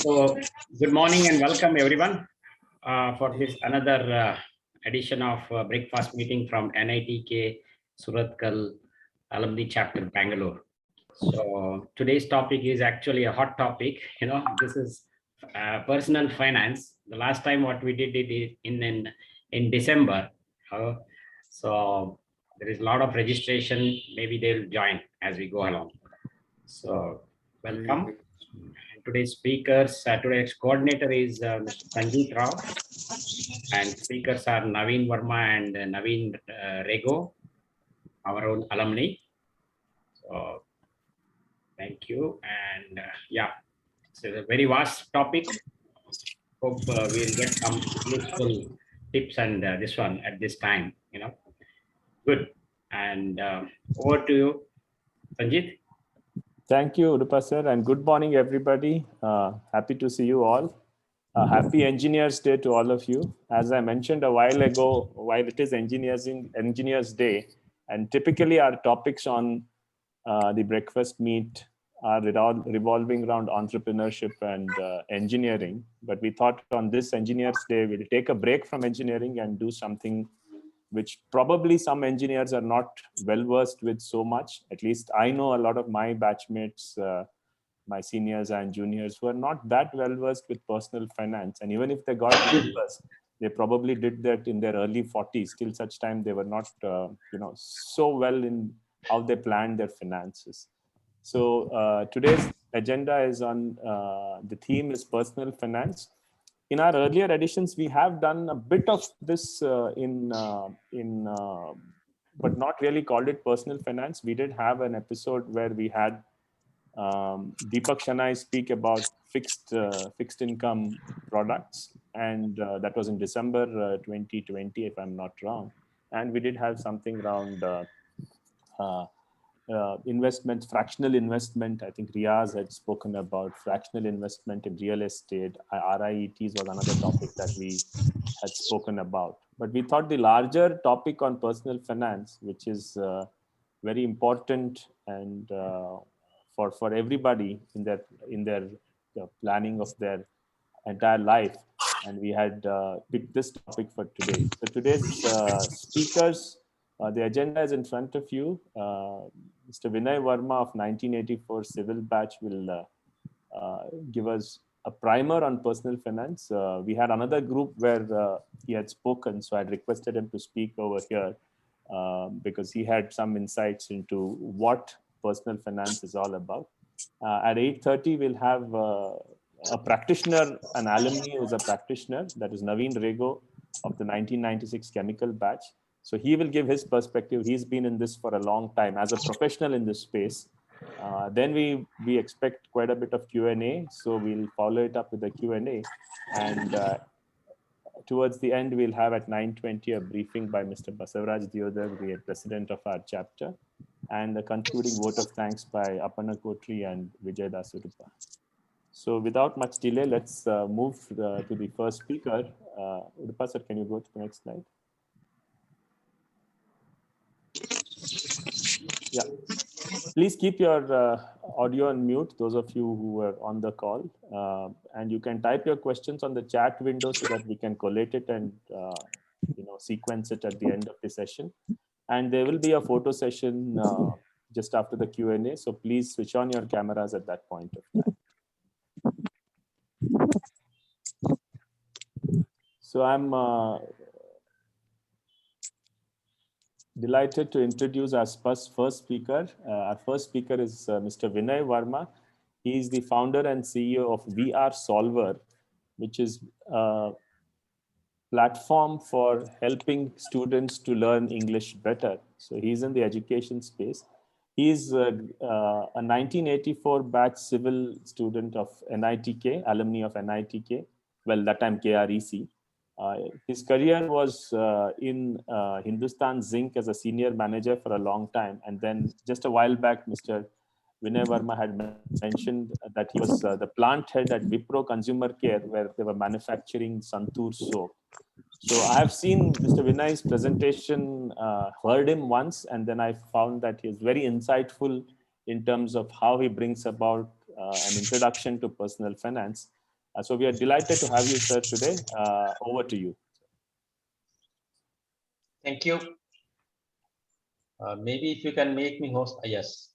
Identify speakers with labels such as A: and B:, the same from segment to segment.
A: So, good morning and welcome everyone for this another edition of breakfast meeting from NITK Surathkal Alumni Chapter Bangalore. So, today's topic is actually a hot topic. This is personal finance. The last time what we did it is in December. Uh, so, there is a lot of registration. Maybe they'll join as we go along. So, welcome. And today's speakers, today's coordinator is Mr. Sanjeev Rao, and speakers are Naveen Verma and Naveen Rego, our own alumni. So, thank you. And it's a very vast topic. Hope we'll get some useful tips and this one at this time. Good. And over to you, Sanjeev.
B: Thank you, Udupa sir, and good morning, everybody. Happy to see you all. Happy Engineers Day to all of you. As I mentioned a while ago, while it is Engineers Day, and typically our topics on the breakfast meet are revolving around entrepreneurship and engineering. But we thought on this Engineers Day, we'll take a break from engineering and do something which probably some engineers are not well versed with so much. At least I know a lot of my batchmates, my seniors and juniors who are not that well versed with personal finance. And even if they got well versed, they probably did that in their early 40s. Till such time they were not, so well in how they planned their finances. So today's agenda is on the theme is personal finance. In our earlier editions, we have done a bit of this but not really called it personal finance. We did have an episode where we had Deepak Shanai speak about fixed income products, and that was in December 2020, if I'm not wrong. And we did have something around investment, fractional investment. I think Riaz had spoken about fractional investment in real estate. RIETs was another topic that we had spoken about. But we thought the larger topic on personal finance, which is very important and for everybody in their planning of their entire life, and we had picked this topic for today. So today's speakers. The agenda is in front of you. Mr. Vinay Verma of 1984 Civil Batch will give us a primer on personal finance. We had another group where he had spoken, so I requested him to speak over here because he had some insights into what personal finance is all about. At 8:30, we'll have a practitioner, an alumni who is a practitioner, that is Naveen Rego of the 1996 Chemical Batch. So he will give his perspective. He's been in this for a long time as a professional in this space. Then we expect quite a bit of Q&A. So we'll follow it up with a Q&A. And towards the end, we'll have at 9:20 a briefing by Mr. Basavaraj Diodar, the president of our chapter, and a concluding vote of thanks by Aparna Kotri and Vijay Dasurupa. So without much delay, let's move to the first speaker. Udupa sir, can you go to the next slide? Yeah, please keep your audio on mute, those of you who were on the call, and you can type your questions on the chat window so that we can collate it and sequence it at the end of the session. And there will be a photo session just after the Q&A, so please switch on your cameras at that point of time. So I'm delighted to introduce our first speaker. Our first speaker is Mr. Vinay Verma. He is the founder and CEO of VR Solver, which is a platform for helping students to learn English better. So he's in the education space. He's a 1984 batch civil student of NITK, alumni of NITK. Well, that time KREC. His career was in Hindustan Zinc as a senior manager for a long time. And then just a while back, Mr. Vinay Verma had mentioned that he was the plant head at Wipro Consumer Care, where they were manufacturing Santur soap. So I have seen Mr. Vinay's presentation, heard him once, and then I found that he is very insightful in terms of how he brings about an introduction to personal finance. So we are delighted to have you, sir, today. Over to you.
C: Thank you. Maybe if you can make me host, yes.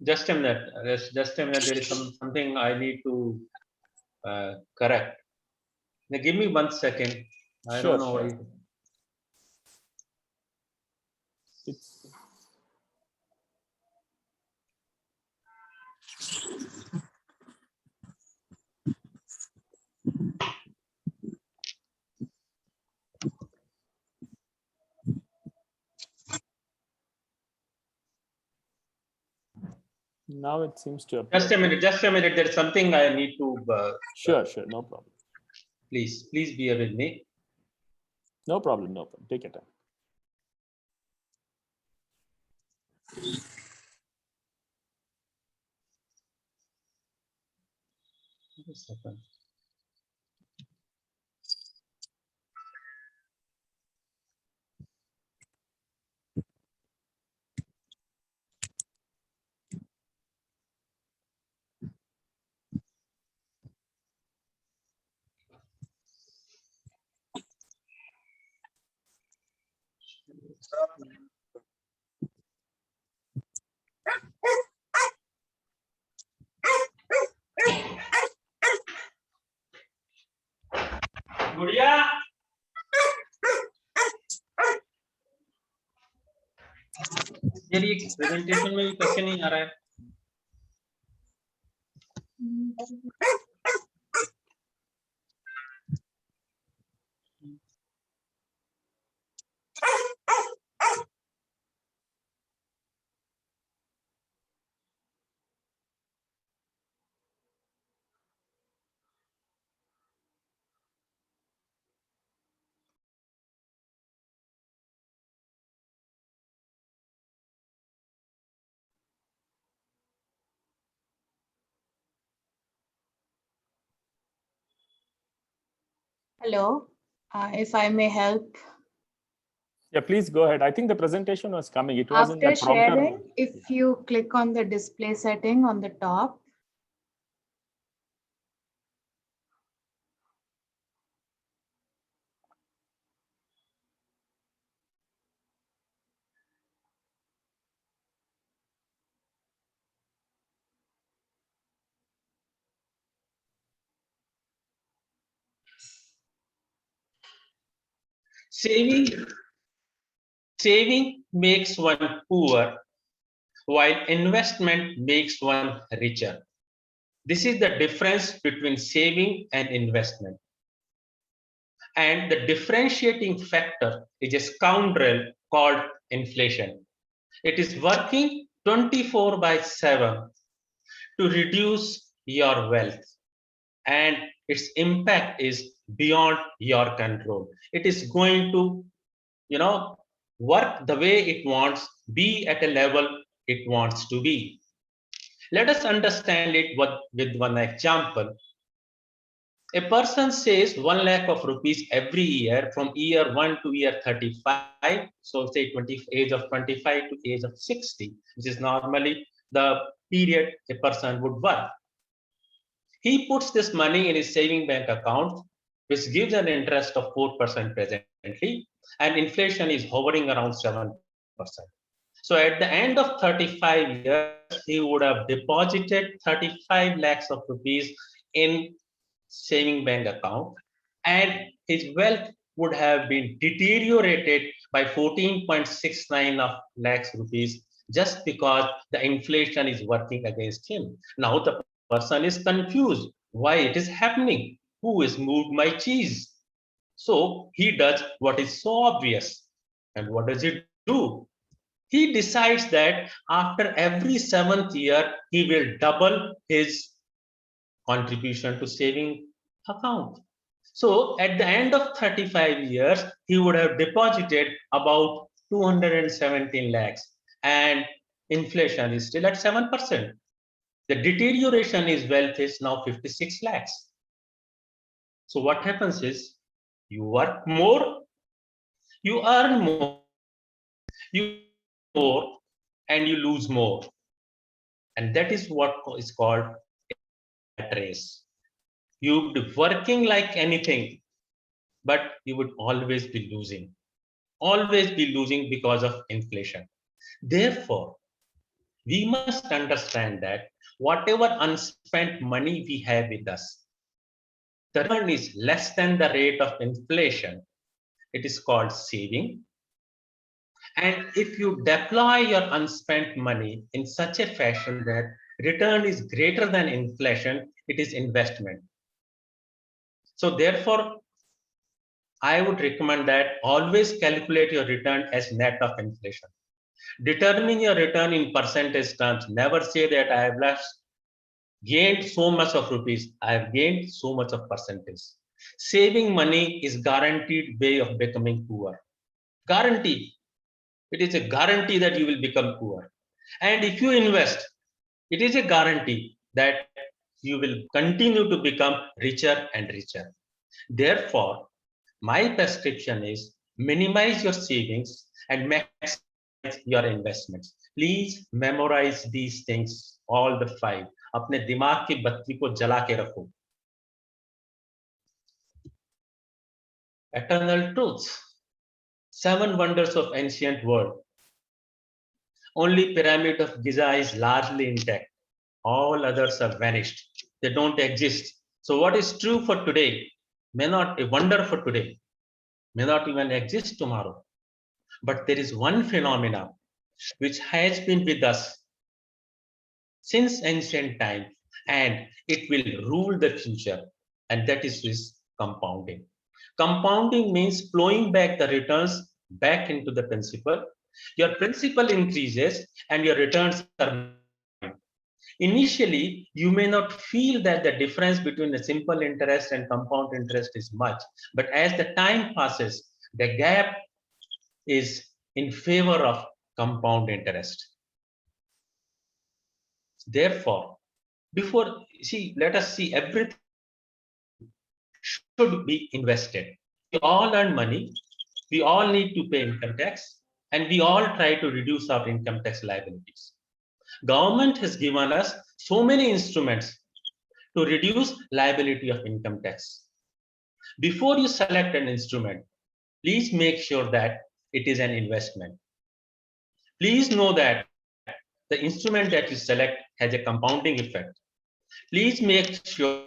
C: Just a minute. Just a minute. There is something I need to correct. Now give me 1 second. I
B: Sure,
C: don't know why.
B: It's now it seems to appear.
C: Just a minute. Just a minute. There's something I need to.
B: Sure, no problem.
C: Please bear with me.
B: No problem. Take your time.
C: Just a second. गुड़िया यार ये presentation में भी कैसे नहीं आ रहा है
D: Hello, if I may help.
B: Yeah, please go ahead. I think the presentation was coming. It was in the
D: After
B: prompter.
D: sharing, if you click on the display setting on the top,
C: Saving makes one poor, while investment makes one richer. This is the difference between saving and investment. And the differentiating factor is a scoundrel called inflation. It is working 24/7 to reduce your wealth, and its impact is beyond your control. It is going to, work the way it wants, be at a level it wants to be. Let us understand it with one example. A person saves 1 lakh of rupees every year from year 1 to year 35. So say age of 25 to age of 60, which is normally the period a person would work. He puts this money in his saving bank account, which gives an interest of 4% presently, and inflation is hovering around 7%. So at the end of 35 years, he would have deposited 35 lakhs of rupees in saving bank account, and his wealth would have been deteriorated by 14.69 of lakhs rupees just because the inflation is working against him. Now the person is confused why it is happening. Who has moved my cheese? So he does what is so obvious. And what does he do? He decides that after every 7th year, he will double his contribution to saving account. So at the end of 35 years, he would have deposited about 217 lakhs, and inflation is still at 7%. The deterioration in wealth is now 56 lakhs. So what happens is you work more, you earn more, you more, and you lose more. And that is what is called a race. You would be working like anything, but you would always be losing because of inflation. Therefore, we must understand that whatever unspent money we have with us, the return is less than the rate of inflation. It is called saving. And if you deploy your unspent money in such a fashion that return is greater than inflation, it is investment. So therefore, I would recommend that always calculate your return as net of inflation. Determine your return in percentage terms. Never say that I have gained so much of rupees, I have gained so much of percentage. Saving money is guaranteed way of becoming poor. Guarantee. It is a guarantee that you will become poor. And if you invest, it is a guarantee that you will continue to become richer and richer. Therefore, my prescription is minimize your savings and maximize your investments. Please memorize these things, all the 5. अपने दिमाग की बत्ती को जला के रखो. Eternal truths. 7 wonders of ancient world. Only Pyramid of Giza is largely intact. All others have vanished. They don't exist. So what is true for today may not a wonder for today, may not even exist tomorrow. But there is one phenomenon which has been with us since ancient times, and it will rule the future, and that is compounding. Compounding means flowing back the returns back into the principal. Your principal increases and your returns are. Initially, you may not feel that the difference between a simple interest and compound interest is much, but as the time passes, the gap is in favor of compound interest. Therefore, let us see everything should be invested. We all earn money, we all need to pay income tax, and we all try to reduce our income tax liabilities. Government has given us so many instruments to reduce liability of income tax. Before you select an instrument, please make sure that it is an investment. Please know that the instrument that you select has a compounding effect. Please make sure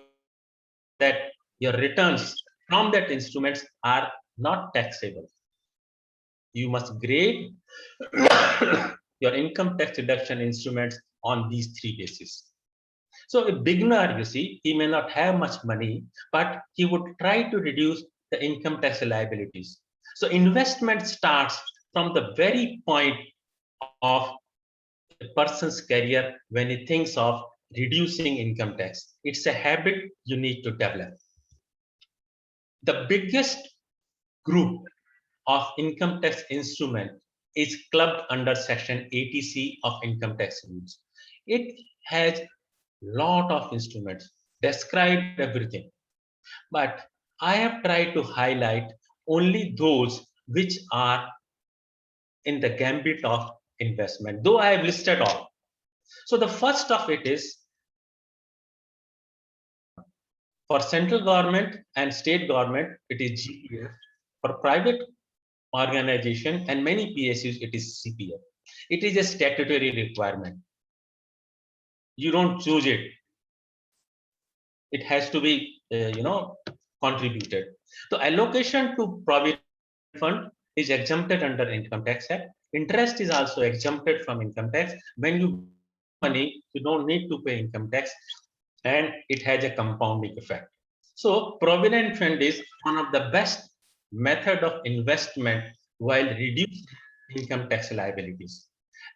C: that your returns from that instruments are not taxable. You must grade your income tax deduction instruments on these 3 bases. So a beginner, you see, he may not have much money, but he would try to reduce the income tax liabilities. So investment starts from the very point of a person's career when he thinks of reducing income tax. It's a habit you need to develop. The biggest group of income tax instrument is clubbed under section 80C of income tax rules. It has lot of instruments, described everything, but I have tried to highlight only those which are in the gambit of investment, though I have listed all. So the first of it is for central government and state government, it is GPF. For private organization and many PSUs, it is CPF. It is a statutory requirement. You don't choose it. It has to be, contributed. So allocation to provident fund is exempted under Income Tax Act. Interest is also exempted from income tax. When you money, you don't need to pay income tax, and it has a compounding effect. So provident fund is one of the best method of investment while reducing income tax liabilities,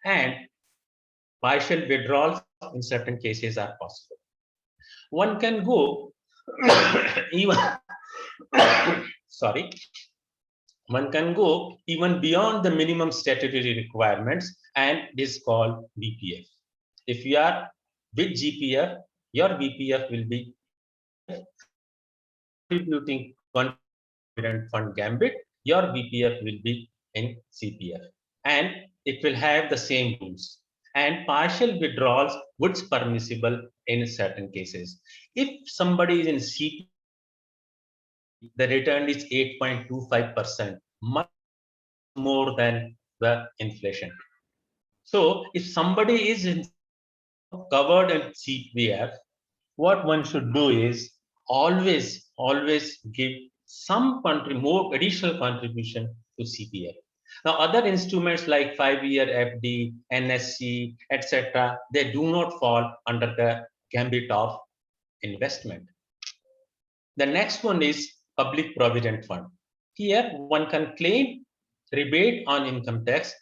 C: and partial withdrawals in certain cases are possible. One can go even sorry, one can go even beyond the minimum statutory requirements, and it is called BPF. If you are with GPF, your BPF will be contributing provident fund gambit, your BPF will be in CPF, and it will have the same rules. And partial withdrawals would be permissible in certain cases. If somebody is in CPF, the return is 8.25%, much more than the inflation. So if somebody is covered in CPF, what one should do is always give some more additional contribution to CPF. Now, other instruments like 5-year FD, NSC, etc., they do not fall under the gambit of investment. The next one is public provident fund. Here, one can claim rebate on income tax,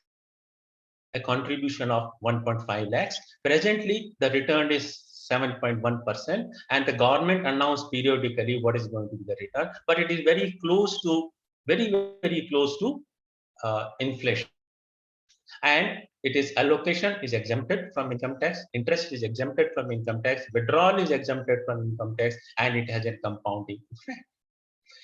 C: a contribution of 1.5 lakhs. Presently, the return is 7.1%, and the government announced periodically what is going to be the return, but it is very close to inflation. And it is allocation is exempted from income tax, interest is exempted from income tax, withdrawal is exempted from income tax, and it has a compounding effect.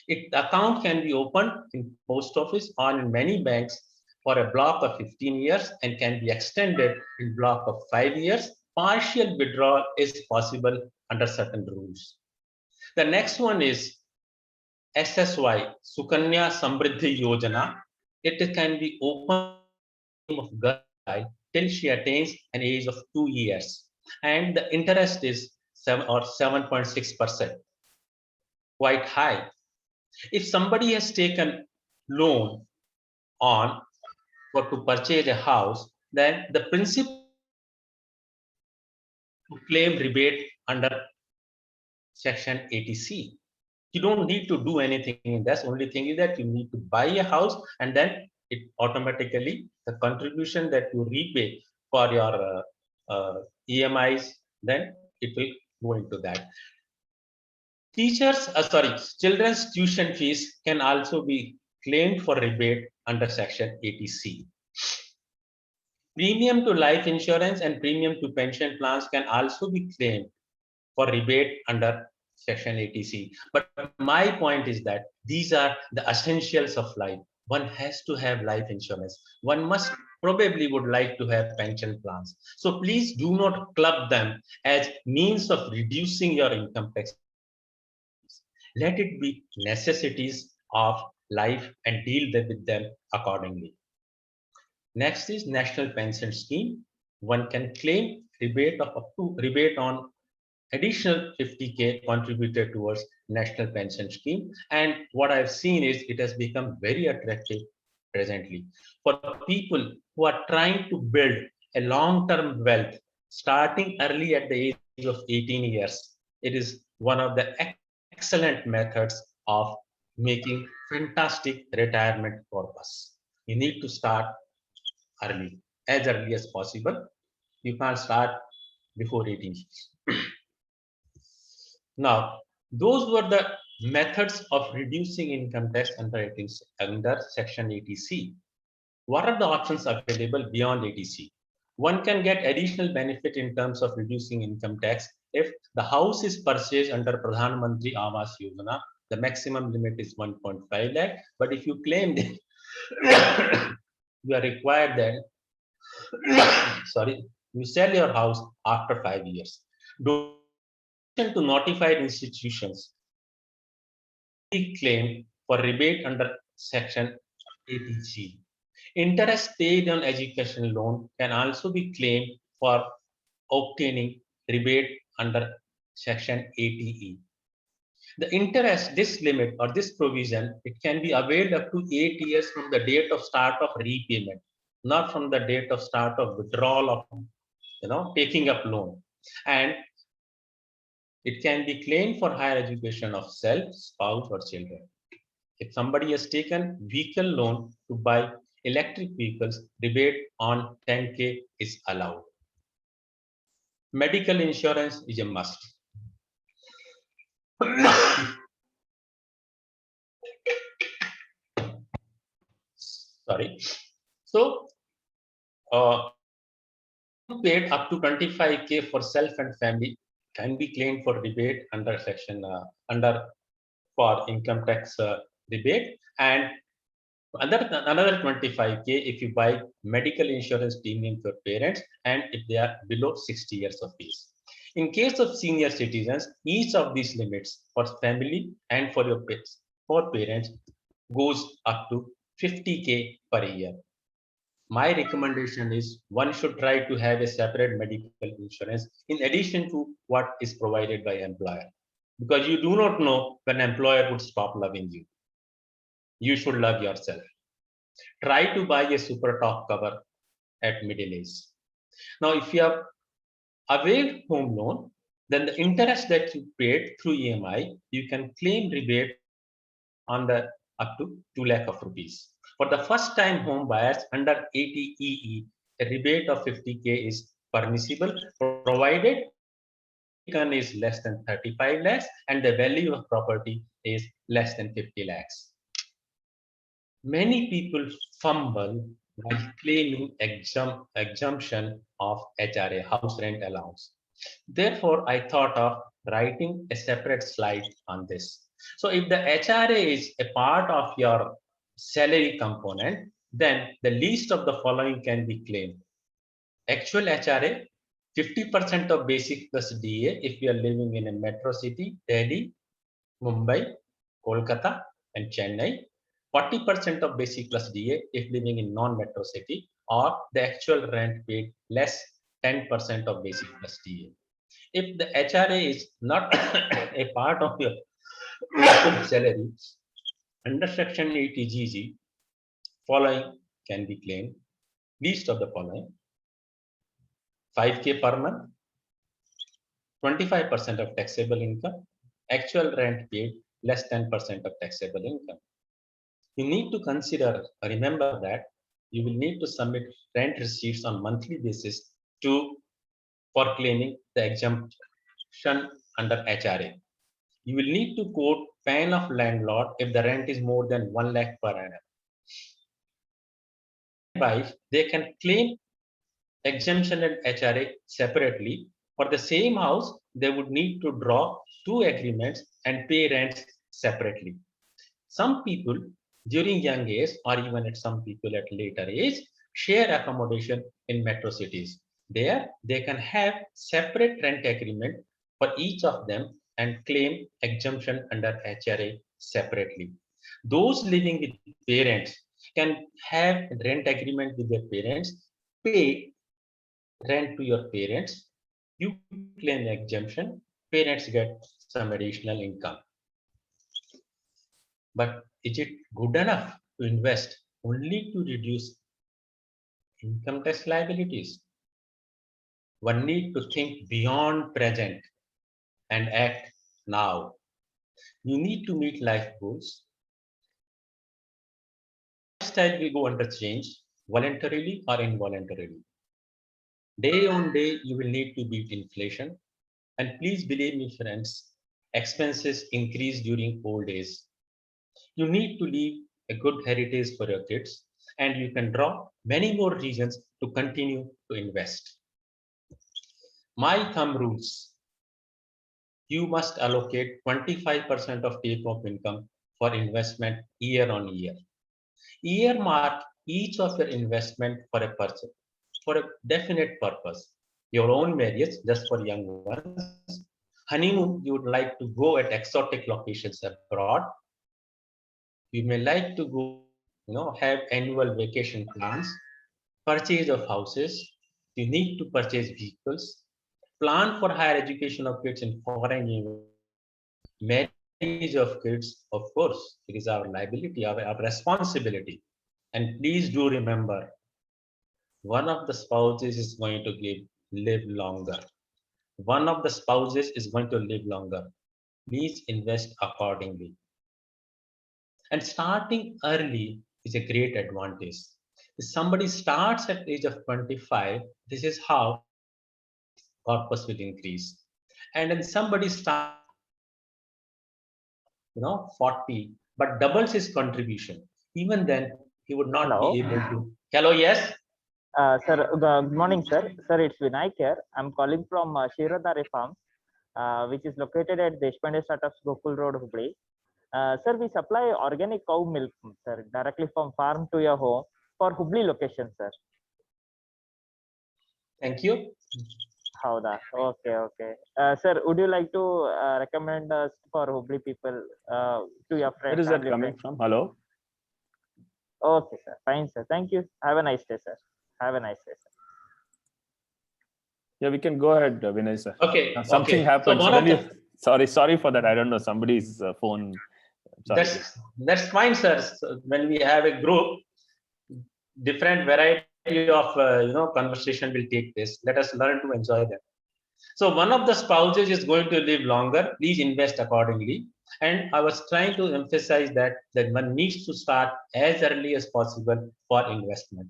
C: The account can be opened in post office or in many banks for a block of 15 years and can be extended in block of 5 years. Partial withdrawal is possible under certain rules. The next one is SSY, Sukanya Samriddhi Yojana. It can be opened of girl till she attains an age of 2 years, and the interest is 7.6%, quite high. If somebody has taken loan on to purchase a house, then the principal to claim rebate under section 80C. You don't need to do anything in this. Only thing is that you need to buy a house, and then it automatically, the contribution that you repay for your EMIs, then it will go into that. Children's tuition fees can also be claimed for rebate under section 80C. Premium to life insurance and premium to pension plans can also be claimed for rebate under section 80C. But my point is that these are the essentials of life. One has to have life insurance. One must probably would like to have pension plans. So please do not club them as means of reducing your income tax. Let it be necessities of life and deal with them accordingly. Next is National Pension Scheme. One can claim rebate on additional 50K contributed towards National Pension Scheme. And what I've seen is it has become very attractive presently for people who are trying to build a long-term wealth starting early at the age of 18 years. It is one of the excellent methods of making fantastic retirement corpus. You need to start early, as early as possible. You can't start before 18 years. Now, those were the methods of reducing income tax under section 80C. What are the options available beyond 80C? One can get additional benefit in terms of reducing income tax if the house is purchased under Pradhan Mantri Awas Yojana. The maximum limit is 1.5 lakh. But if you claim that you are required that you sell your house after 5 years. To notified institutions claim for rebate under section 80C. Interest paid on education loan can also be claimed for obtaining rebate under section 80E. The interest, this limit or this provision, it can be availed up to 8 years from the date of start of repayment, not from the date of start of withdrawal of taking up loan. And it can be claimed for higher education of self, spouse, or children. If somebody has taken vehicle loan to buy electric vehicles, rebate on 10K is allowed. Medical insurance is a must. Sorry. So, paid up to 25K for self and family can be claimed for rebate under section under for income tax rebate, and another 25K if you buy medical insurance premium for parents and if they are below 60 years of age. In case of senior citizens, each of these limits for family and for your pets for parents goes up to 50K per year. My recommendation is one should try to have a separate medical insurance in addition to what is provided by employer, because you do not know when employer would stop loving you. You should love yourself. Try to buy a super top cover at middle age. Now, if you have waived home loan, then the interest that you paid through EMI, you can claim rebate on the up to 2 lakh of rupees. For the first time home buyers under 80 EE, a rebate of 50K is permissible, provided income is less than 35 lakhs and the value of property is less than 50 lakhs. Many people fumble while claiming exemption of HRA, house rent allowance. Therefore, I thought of writing a separate slide on this. So if the HRA is a part of your salary component, then the least of the following can be claimed. Actual HRA, 50% of basic plus DA if you are living in a metro city, Delhi, Mumbai, Kolkata, and Chennai. 40% of basic plus DA if living in non-metro city, or the actual rent paid less 10% of basic plus DA. If the HRA is not a part of your salary, under section 80 GG, following can be claimed. Least of the following: 5K per month, 25% of taxable income, actual rent paid less 10% of taxable income. You need to remember that you will need to submit rent receipts on monthly basis for claiming the exemption under HRA. You will need to quote PAN of landlord if the rent is more than 1 lakh per annum. They can claim exemption and HRA separately. For the same house, they would need to draw two agreements and pay rents separately. Some people during young age, or even at some people at later age, share accommodation in metro cities. There, they can have separate rent agreement for each of them and claim exemption under HRA separately. Those living with parents can have rent agreement with their parents, pay rent to your parents, you claim exemption, parents get some additional income. But is it good enough to invest only to reduce income tax liabilities? One need to think beyond present and act now. You need to meet life goals. Lifestyle will go under change, voluntarily or involuntarily. Day on day, you will need to beat inflation. And please believe me, friends, expenses increase during old age. You need to leave a good heritage for your kids, and you can draw many more reasons to continue to invest. My thumb rules: you must allocate 25% of take-home income for investment year on year. Earmark each of your investment for a person, for a definite purpose. Your own marriage, just for young ones. Honeymoon, you would like to go at exotic locations abroad. You may like to go, have annual vacation plans, purchase of houses. You need to purchase vehicles, plan for higher education of kids in foreign universities, marriage of kids, of course, it is our liability, our responsibility. And please do remember, one of the spouses is going to live longer. One of the spouses is going to live longer. Please invest accordingly. And starting early is a great advantage. If somebody starts at age of 25, this is how corpus will increase. And then somebody starts, 40, but doubles his contribution. Even then, he would not
E: Hello.
C: be able to. Hello, yes.
E: Sir, good morning, sir. Sir, it's Vinayak here. I'm calling from Shirodari Farm, which is located at Deshpande Startups, Gokul Road, Hubli. Sir, we supply organic cow milk, sir, directly from farm to your home for Hubli location, sir.
C: Thank you.
E: Howda. Okay, okay. Sir, would you like to recommend us for Hubli people to your friends?
B: Where is that
E: family
B: coming
E: friends?
B: from? Hello?
E: Okay, sir. Fine, sir. Thank you. Have a nice day, sir. Have a nice day, sir.
B: Yeah, we can go ahead, Vinay sir.
C: Okay.
B: Something
C: okay.
B: happened.
C: So one of
B: Suddenly, sorry for that. I don't know. Somebody's phone. Sorry.
C: that's fine, sir. So when we have a group, different variety of conversation will take place. Let us learn to enjoy them. So one of the spouses is going to live longer. Please invest accordingly. And I was trying to emphasize that one needs to start as early as possible for investment.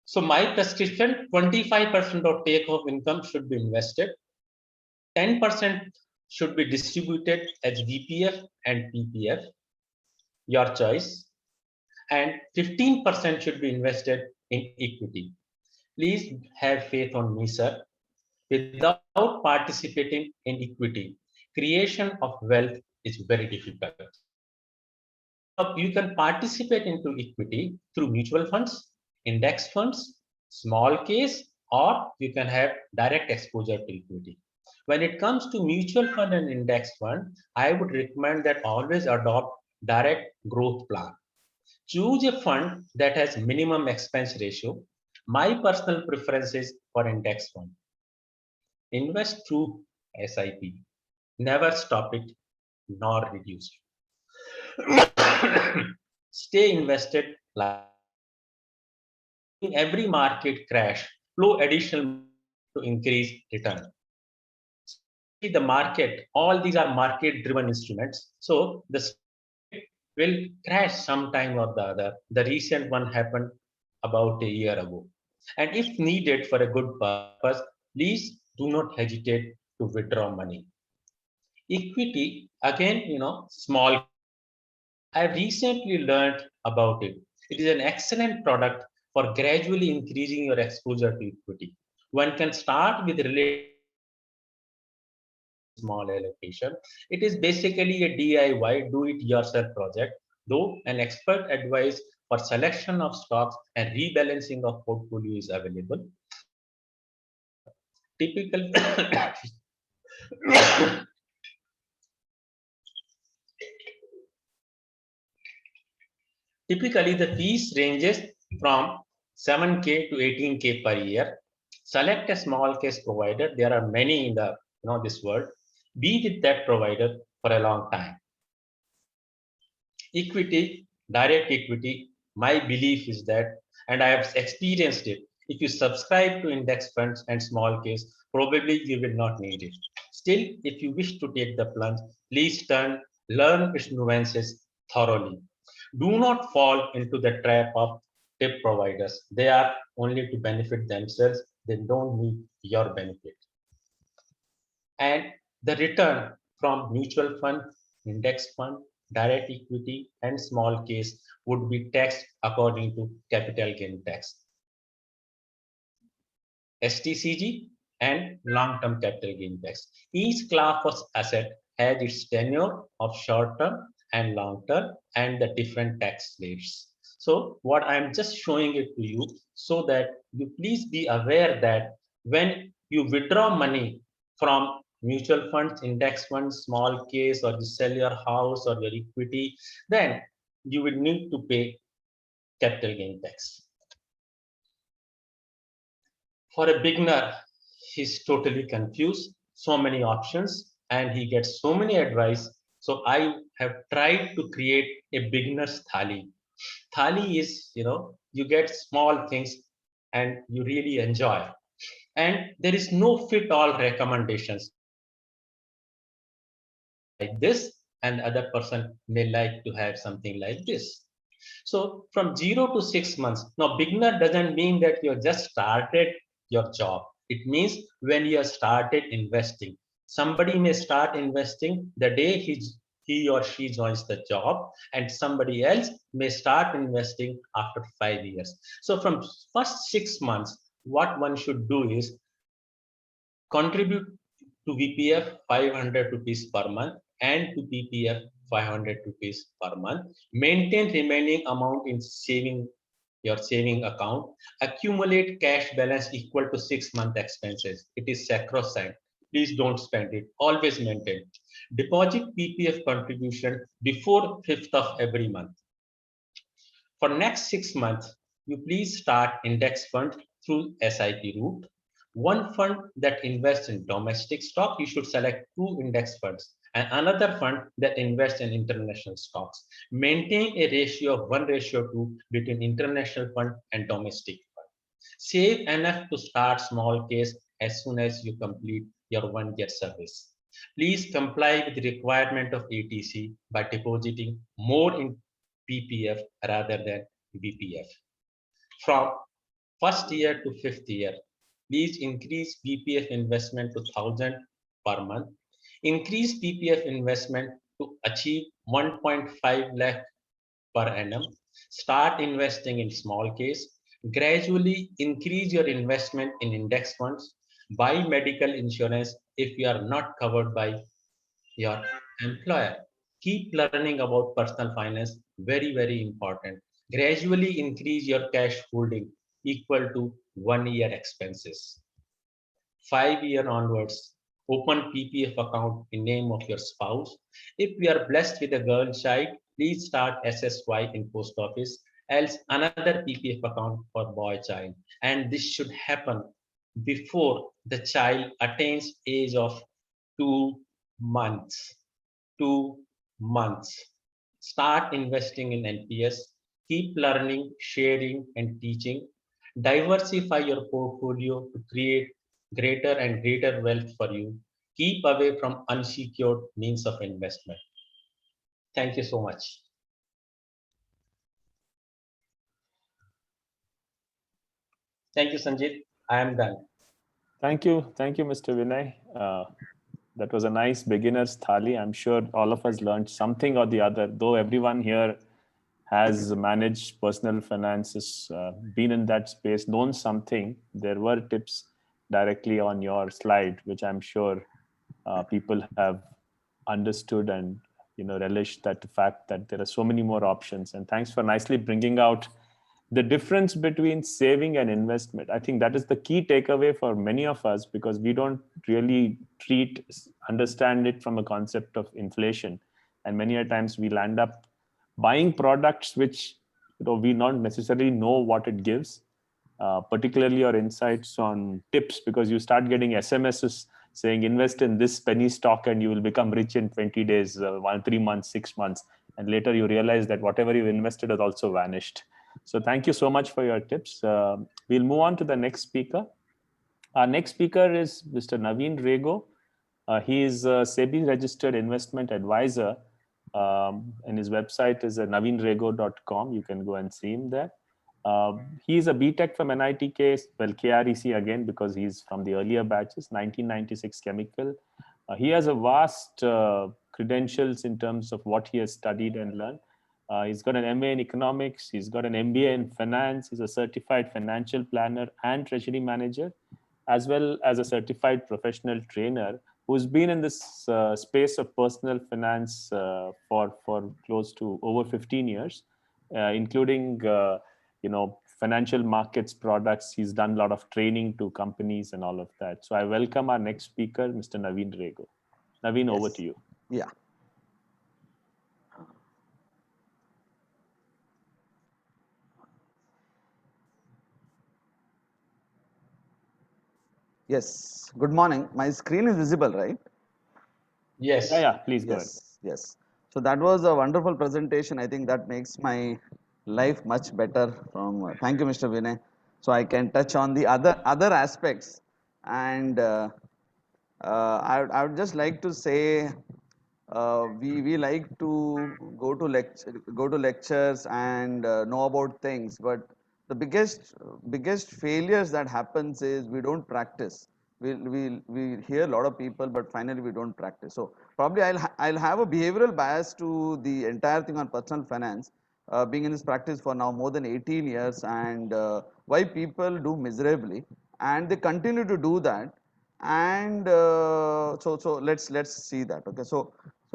C: So my prescription, 25% of take-home income should be invested. 10% should be distributed as VPF and PPF, your choice. And 15% should be invested in equity. Please have faith on me, sir. Without participating in equity, creation of wealth is very difficult. You can participate into equity through mutual funds, index funds, small case, or you can have direct exposure to equity. When it comes to mutual fund and index fund, I would recommend that always adopt direct growth plan. Choose a fund that has minimum expense ratio. My personal preference is for index fund. Invest through SIP. Never stop it nor reduce it. Stay invested. In every market crash, flow additional to increase return. The market, all these are market driven instruments. So the will crash sometime or the other. The recent one happened about a year ago. And if needed for a good purpose, please do not hesitate to withdraw money. Equity, again, small. I've recently learned about it. It is an excellent product for gradually increasing your exposure to equity. One can start with related small allocation. It is basically a DIY, do it yourself project, though an expert advice for selection of stocks and rebalancing of portfolio is available. Typical Typically, the fees ranges from 7K to 18K per year. Select a small case provider. There are many in the this world. Be with that provider for a long time. Equity, direct equity, my belief is that, and I have experienced it, if you subscribe to index funds and small case, probably you will not need it. Still, if you wish to take the plunge, please learn its nuances thoroughly. Do not fall into the trap of tip providers. They are only to benefit themselves. They don't need your benefit. And the return from mutual fund, index fund, direct equity, and small case would be taxed according to capital gain tax, STCG, and long-term capital gain tax. Each class of asset has its tenure of short-term and long-term and the different tax rates. So what I'm just showing it to you so that you please be aware that when you withdraw money from mutual funds, index funds, small case, or you sell your house or your equity, then you will need to pay capital gain tax. For a beginner, he's totally confused, so many options, and he gets so many advice. So I have tried to create a beginner's thali. Thali is, you get small things and you really enjoy. And there is no fit all recommendations. Like this, and the other person may like to have something like this. So from 0 to 6 months, now beginner doesn't mean that you just started your job. It means when you have started investing. Somebody may start investing the day he he or she joins the job, and somebody else may start investing after 5 years. So from first 6 months, what one should do is contribute to VPF 500 rupees per month and to PPF 500 rupees per month. Maintain remaining amount in your saving account. Accumulate cash balance equal to 6 month expenses. It is sacrosanct. Please don't spend it. Always maintain. Deposit PPF contribution before 5th of every month. For next 6 months, you please start index fund through SIP route. One fund that invests in domestic stock, you should select 2 index funds, and another fund that invests in international stocks. Maintain a ratio of 1:2 between international fund and domestic fund. Save enough to start small case as soon as you complete your 1 year service. Please comply with the requirement of ATC by depositing more in PPF rather than BPF. From first year to 5th year, please increase BPF investment to 1,000 per month. Increase PPF investment to achieve 1.5 lakh per annum. Start investing in small case. Gradually increase your investment in index funds. Buy medical insurance if you are not covered by your employer. Keep learning about personal finance, very, very important. Gradually increase your cash holding equal to 1 year expenses. 5 year onwards, open PPF account in name of your spouse. If you are blessed with a girl child, please start SSY in post office, else another PPF account for boy child. And this should happen before the child attains age of 2 months. 2 months. Start investing in NPS. Keep learning, sharing, and teaching. Diversify your portfolio to create greater and greater wealth for you. Keep away from unsecured means of investment. Thank you so much. Thank you, Sanjit. I am done.
B: Thank you, Mr. Vinay. That was a nice beginner's thali. I'm sure all of us learned something or the other, though everyone here has managed personal finances, been in that space, known something. There were tips directly on your slide, which I'm sure people have understood and relished that fact that there are so many more options. And thanks for nicely bringing out the difference between saving and investment. I think that is the key takeaway for many of us, because we don't really understand it from a concept of inflation. And many a times we'll end up buying products which we not necessarily know what it gives, particularly your insights on tips, because you start getting SMSs saying invest in this penny stock and you will become rich in 20 days, 3 months, 6 months. And later you realize that whatever you've invested has also vanished. So thank you so much for your tips. We'll move on to the next speaker. Our next speaker is Mr. Naveen Rego. He is a SEBI registered investment advisor, and his website is naveenrego.com. You can go and see him there. He is a BTech from NITK, well, KREC again, because he's from the earlier batches, 1996 chemical. He has a vast credentials in terms of what he has studied and learned. He's got an MA in economics. He's got an MBA in finance. He's a certified financial planner and treasury manager, as well as a certified professional trainer who's been in this space of personal finance for close to over 15 years, including financial markets products. He's done a lot of training to companies and all of that. So I welcome our next speaker, Mr. Naveen Rego. Naveen, yes. Over to you.
F: Yeah. Yes. Good morning. My screen is visible, right?
C: Yes.
B: Yeah. Please go ahead.
F: Yes. So that was a wonderful presentation. I think that makes my life much better. Thank you, Mr. Vinay. So I can touch on the other aspects, and I would just like to say we like to go to lectures and know about things, but the biggest failures that happens is we don't practice. we hear a lot of people, but finally we don't practice. So probably I'll have a behavioral bias to the entire thing on personal finance, being in this practice for now more than 18 years, and why people do miserably, and they continue to do that, and so let's see that. Okay, so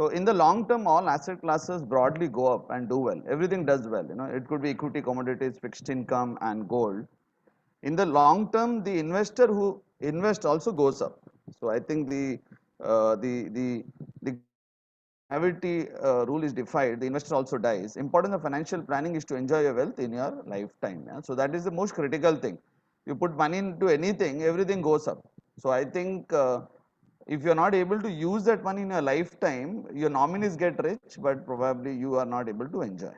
F: in the long term, all asset classes broadly go up and do well. Everything does well. You know, it could be equity, commodities, fixed income, and gold. In the long term, the investor who invests also goes up. So I think the gravity rule is defied. The investor also dies. Importance of financial planning is to enjoy your wealth in your lifetime. Yeah? So that is the most critical thing. You put money into anything, everything goes up. So I think if you're not able to use that money in your lifetime, your nominees get rich, but probably you are not able to enjoy.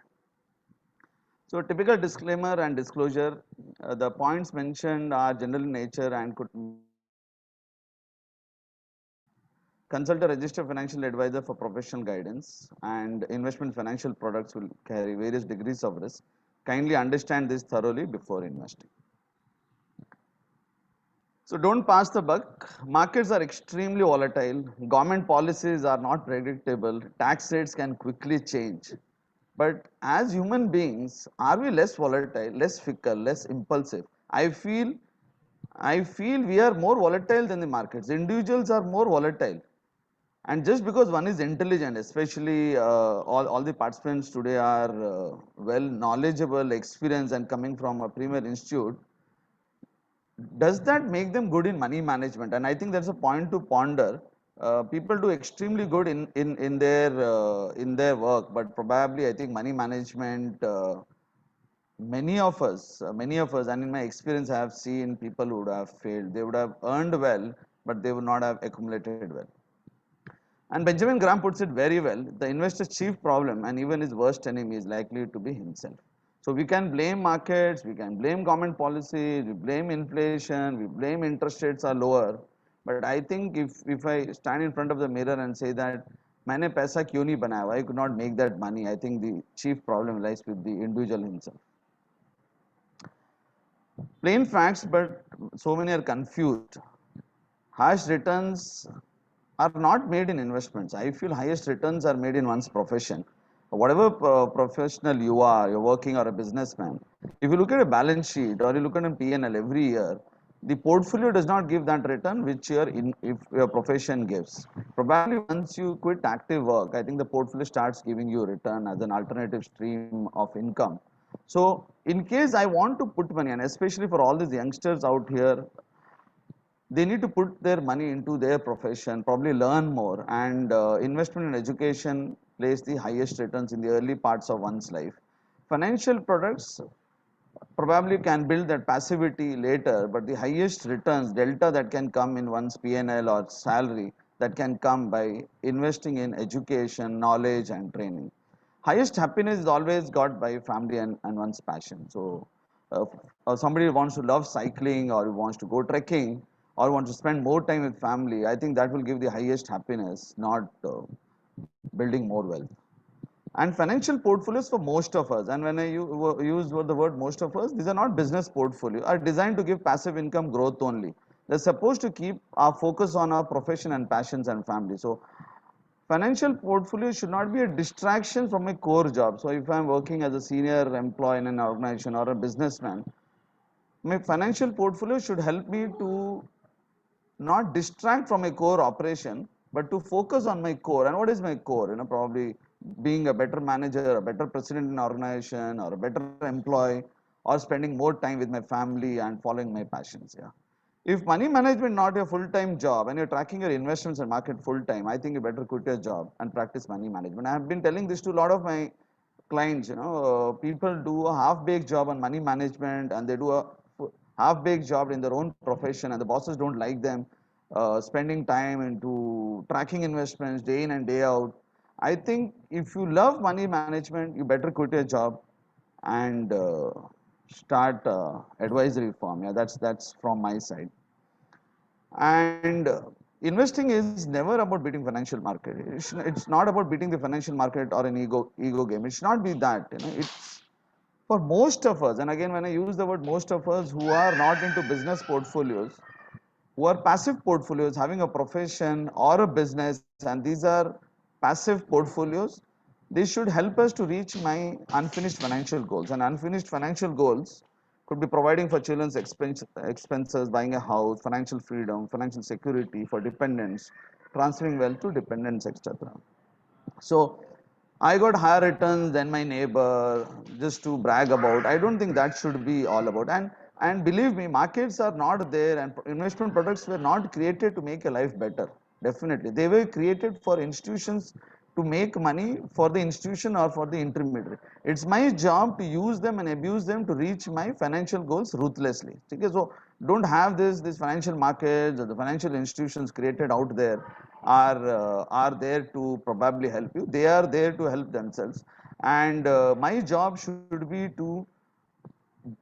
F: So typical disclaimer and disclosure, the points mentioned are general in nature and could consult a registered financial advisor for professional guidance, and investment financial products will carry various degrees of risk. Kindly understand this thoroughly before investing. So don't pass the buck. Markets are extremely volatile. Government policies are not predictable. Tax rates can quickly change. But as human beings, are we less volatile, less fickle, less impulsive? I feel we are more volatile than the markets. Individuals are more volatile. And just because one is intelligent, especially all the participants today are well knowledgeable, experienced, and coming from a premier institute, does that make them good in money management? And I think that's a point to ponder. People do extremely good in their work, but probably I think money management. Many of us, and in my experience, I have seen people who would have failed. They would have earned well, but they would not have accumulated well. And Benjamin Graham puts it very well. The investor's chief problem and even his worst enemy is likely to be himself. So we can blame markets, we can blame government policy, we blame inflation, we blame interest rates are lower. But I think if I stand in front of the mirror and say that मैंने पैसा क्यों नहीं बनाया, I could not make that money, I think the chief problem lies with the individual himself. Plain facts, but so many are confused. Highest returns are not made in investments. I feel highest returns are made in one's profession. Whatever professional you are, you're working or a businessman, if you look at a balance sheet or you look at a P&L every year, the portfolio does not give that return which if your profession gives. Probably once you quit active work, I think the portfolio starts giving you return as an alternative stream of income. So in case I want to put money, and especially for all these youngsters out here, they need to put their money into their profession, probably learn more, and investment in education plays the highest returns in the early parts of one's life. Financial products probably can build that passivity later, but the highest returns, delta that can come in one's PNL or salary, that can come by investing in education, knowledge, and training. Highest happiness is always got by family and one's passion. So somebody wants to love cycling or wants to go trekking or wants to spend more time with family, I think that will give the highest happiness, not building more wealth. And financial portfolios for most of us, and when I use the word most of us, these are not business portfolio, are designed to give passive income growth only. They're supposed to keep our focus on our profession and passions and family. So financial portfolio should not be a distraction from my core job. So if I'm working as a senior employee in an organization or a businessman, my financial portfolio should help me to not distract from my core operation, but to focus on my core. And what is my core? You know, probably being a better manager, a better president in an organization, or a better employee, or spending more time with my family and following my passions. Yeah. If money management not your full-time job and you're tracking your investments and market full-time, I think you better quit your job and practice money management. I have been telling this to a lot of my clients. You know, people do a half-baked job on money management and they do a half-baked job in their own profession, and the bosses don't like them spending time into tracking investments day in and day out. I think if you love money management, you better quit your job and start advisory firm. Yeah, that's from my side. And investing is never about beating financial market. It's not about beating the financial market or an ego game. It should not be that. You know, it's for most of us. And again, when I use the word most of us who are not into business portfolios, who are passive portfolios, having a profession or a business, and these are passive portfolios, this should help us to reach my unfinished financial goals. And unfinished financial goals could be providing for children's expenses, buying a house, financial freedom, financial security for dependents, transferring wealth to dependents, etc. So I got higher returns than my neighbor just to brag about. I don't think that should be all about. And believe me, markets are not there, and investment products were not created to make your life better. Definitely, they were created for institutions to make money for the institution or for the intermediary. It's my job to use them and abuse them to reach my financial goals ruthlessly. Okay, so don't have these financial markets or the financial institutions created out there are there to probably help you. They are there to help themselves, and my job should be to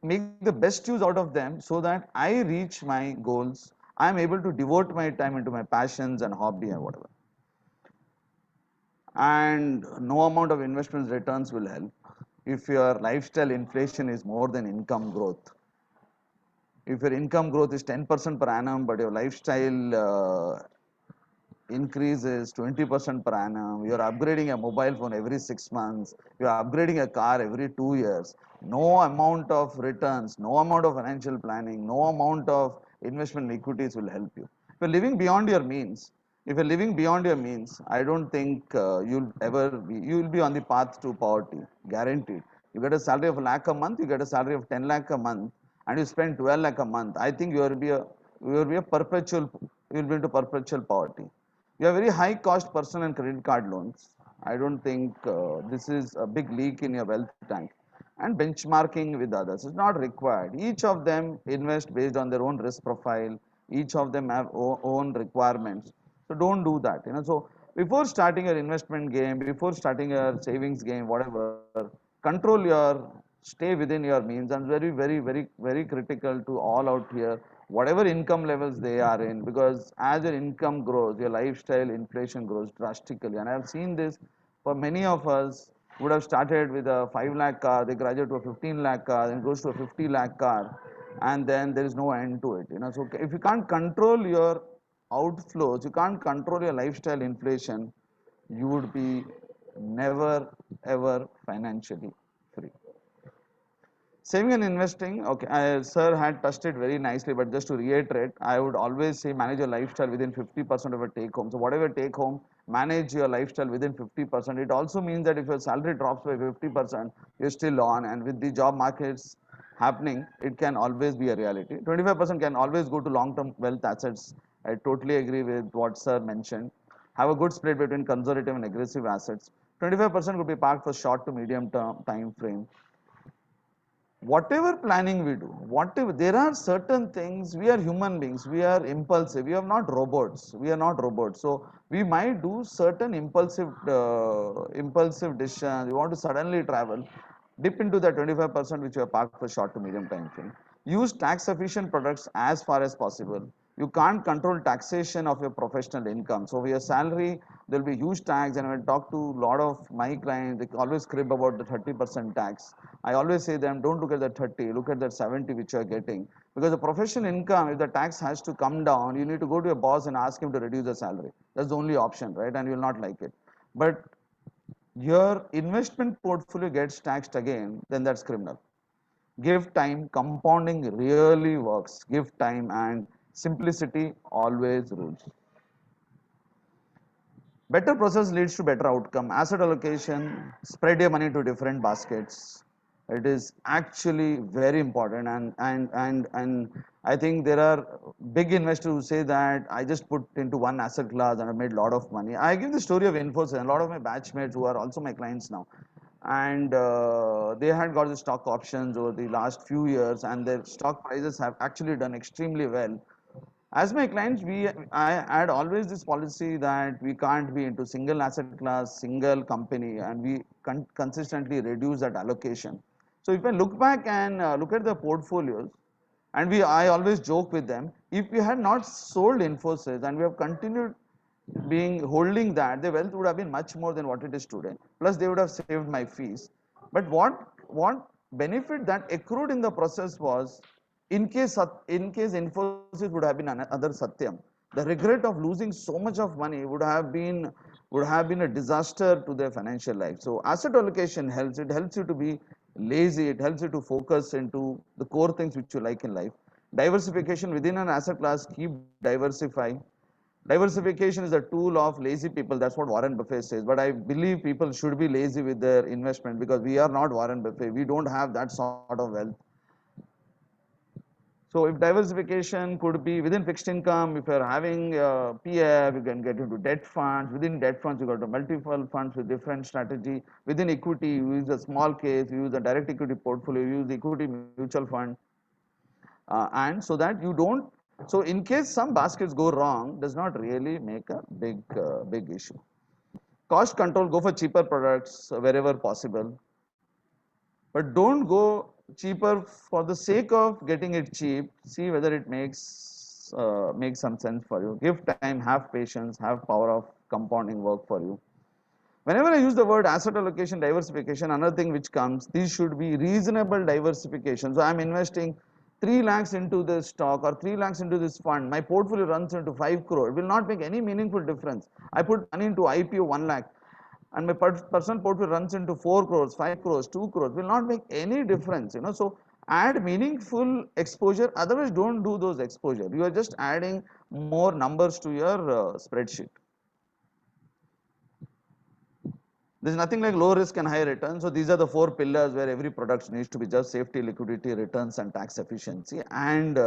F: make the best use out of them so that I reach my goals. I'm able to devote my time into my passions and hobby and whatever. And no amount of investment returns will help if your lifestyle inflation is more than income growth. If your income growth is 10% per annum, but your lifestyle increase is 20% per annum, you're upgrading a mobile phone every 6 months, you're upgrading a car every 2 years, no amount of returns, no amount of financial planning, no amount of investment equities will help you. If you're living beyond your means, if you're living beyond your means, I don't think you'll be on the path to poverty, guaranteed. You get a salary of a lakh a month, you get a salary of 10 lakh a month, and you spend 12 lakh a month. I think you will be into perpetual poverty. You have very high cost personal and credit card loans. I don't think this is a big leak in your wealth tank. And benchmarking with others is not required. Each of them invest based on their own risk profile. Each of them have own requirements. So don't do that. So before starting your investment game, before starting your savings game, whatever, control stay within your means, and very critical to all out here, whatever income levels they are in, because as your income grows, your lifestyle inflation grows drastically. And I have seen this for many of us would have started with a 5 lakh car, they graduate to a 15 lakh car, then goes to a 50 lakh car, and then there is no end to it. So if you can't control your outflows, you can't control your lifestyle inflation, you would be never ever financially free. Saving and investing, okay, sir had touched it very nicely, but just to reiterate, I would always say manage your lifestyle within 50% of your take home. So whatever take home, manage your lifestyle within 50%. It also means that if your salary drops by 50%, you're still on, and with the job markets happening, it can always be a reality. 25% can always go to long-term wealth assets. I totally agree with what sir mentioned. Have a good split between conservative and aggressive assets. 25% could be parked for short to medium term time frame. Whatever planning we do, whatever, there are certain things, we are human beings, we are impulsive, we are not robots. So we might do certain impulsive decisions. You want to suddenly travel, dip into the 25% which you have parked for short to medium time frame. Use tax efficient products as far as possible. You can't control taxation of your professional income. So for your salary, there will be huge tax. And when I talk to a lot of my clients, they always crib about the 30% tax. I always say them, don't look at that 30, look at that 70 which you are getting. Because the professional income, if the tax has to come down, you need to go to your boss and ask him to reduce the salary. That's the only option, right? And you will not like it. But your investment portfolio gets taxed again, then that's criminal. Give time, compounding really works. Give time, and simplicity always rules. Better process leads to better outcome. Asset allocation, spread your money to different baskets. It is actually very important, and I think there are big investors who say that I just put into one asset class and I made a lot of money. I give the story of Infosys, and a lot of my batchmates who are also my clients now, and they had got the stock options over the last few years, and their stock prices have actually done extremely well. As my clients, I had always this policy that we can't be into single asset class, single company, and we consistently reduce that allocation. So if I look back and look at the portfolios, and I always joke with them, if we had not sold Infosys and we have continued being holding that, the wealth would have been much more than what it is today. Plus, they would have saved my fees. But what benefit that accrued in the process was in case Infosys would have been another Satyam, the regret of losing so much of money would have been a disaster to their financial life. So asset allocation helps. It helps you to be lazy. It helps you to focus into the core things which you like in life. Diversification within an asset class, keep diversifying. Diversification is a tool of lazy people. That's what Warren Buffett says. But I believe people should be lazy with their investment because we are not Warren Buffett. We don't have that sort of wealth. So if diversification could be within fixed income, if you're having PF, you can get into debt funds. Within debt funds, you got to multiple funds with different strategy. Within equity, you use a small case, you use a direct equity portfolio, you use equity mutual fund. And so that you don't, so in case some baskets go wrong, does not really make a big issue. Cost control, go for cheaper products wherever possible. But don't go cheaper for the sake of getting it cheap. See whether it makes some sense for you. Give time, have patience, have power of compounding work for you. Whenever I use the word asset allocation, diversification, another thing which comes, these should be reasonable diversification. So I'm investing 3 lakhs into this stock or 3 lakhs into this fund. My portfolio runs into 5 crore. It will not make any meaningful difference. I put money into IPO 1 lakh and my personal portfolio runs into 4 crores, 5 crores, 2 crores, will not make any difference, So add meaningful exposure, otherwise don't do those exposure. You are just adding more numbers to your spreadsheet. There's nothing like low risk and high return. So these are the 4 pillars where every product needs to be just safety, liquidity, returns, and tax efficiency. And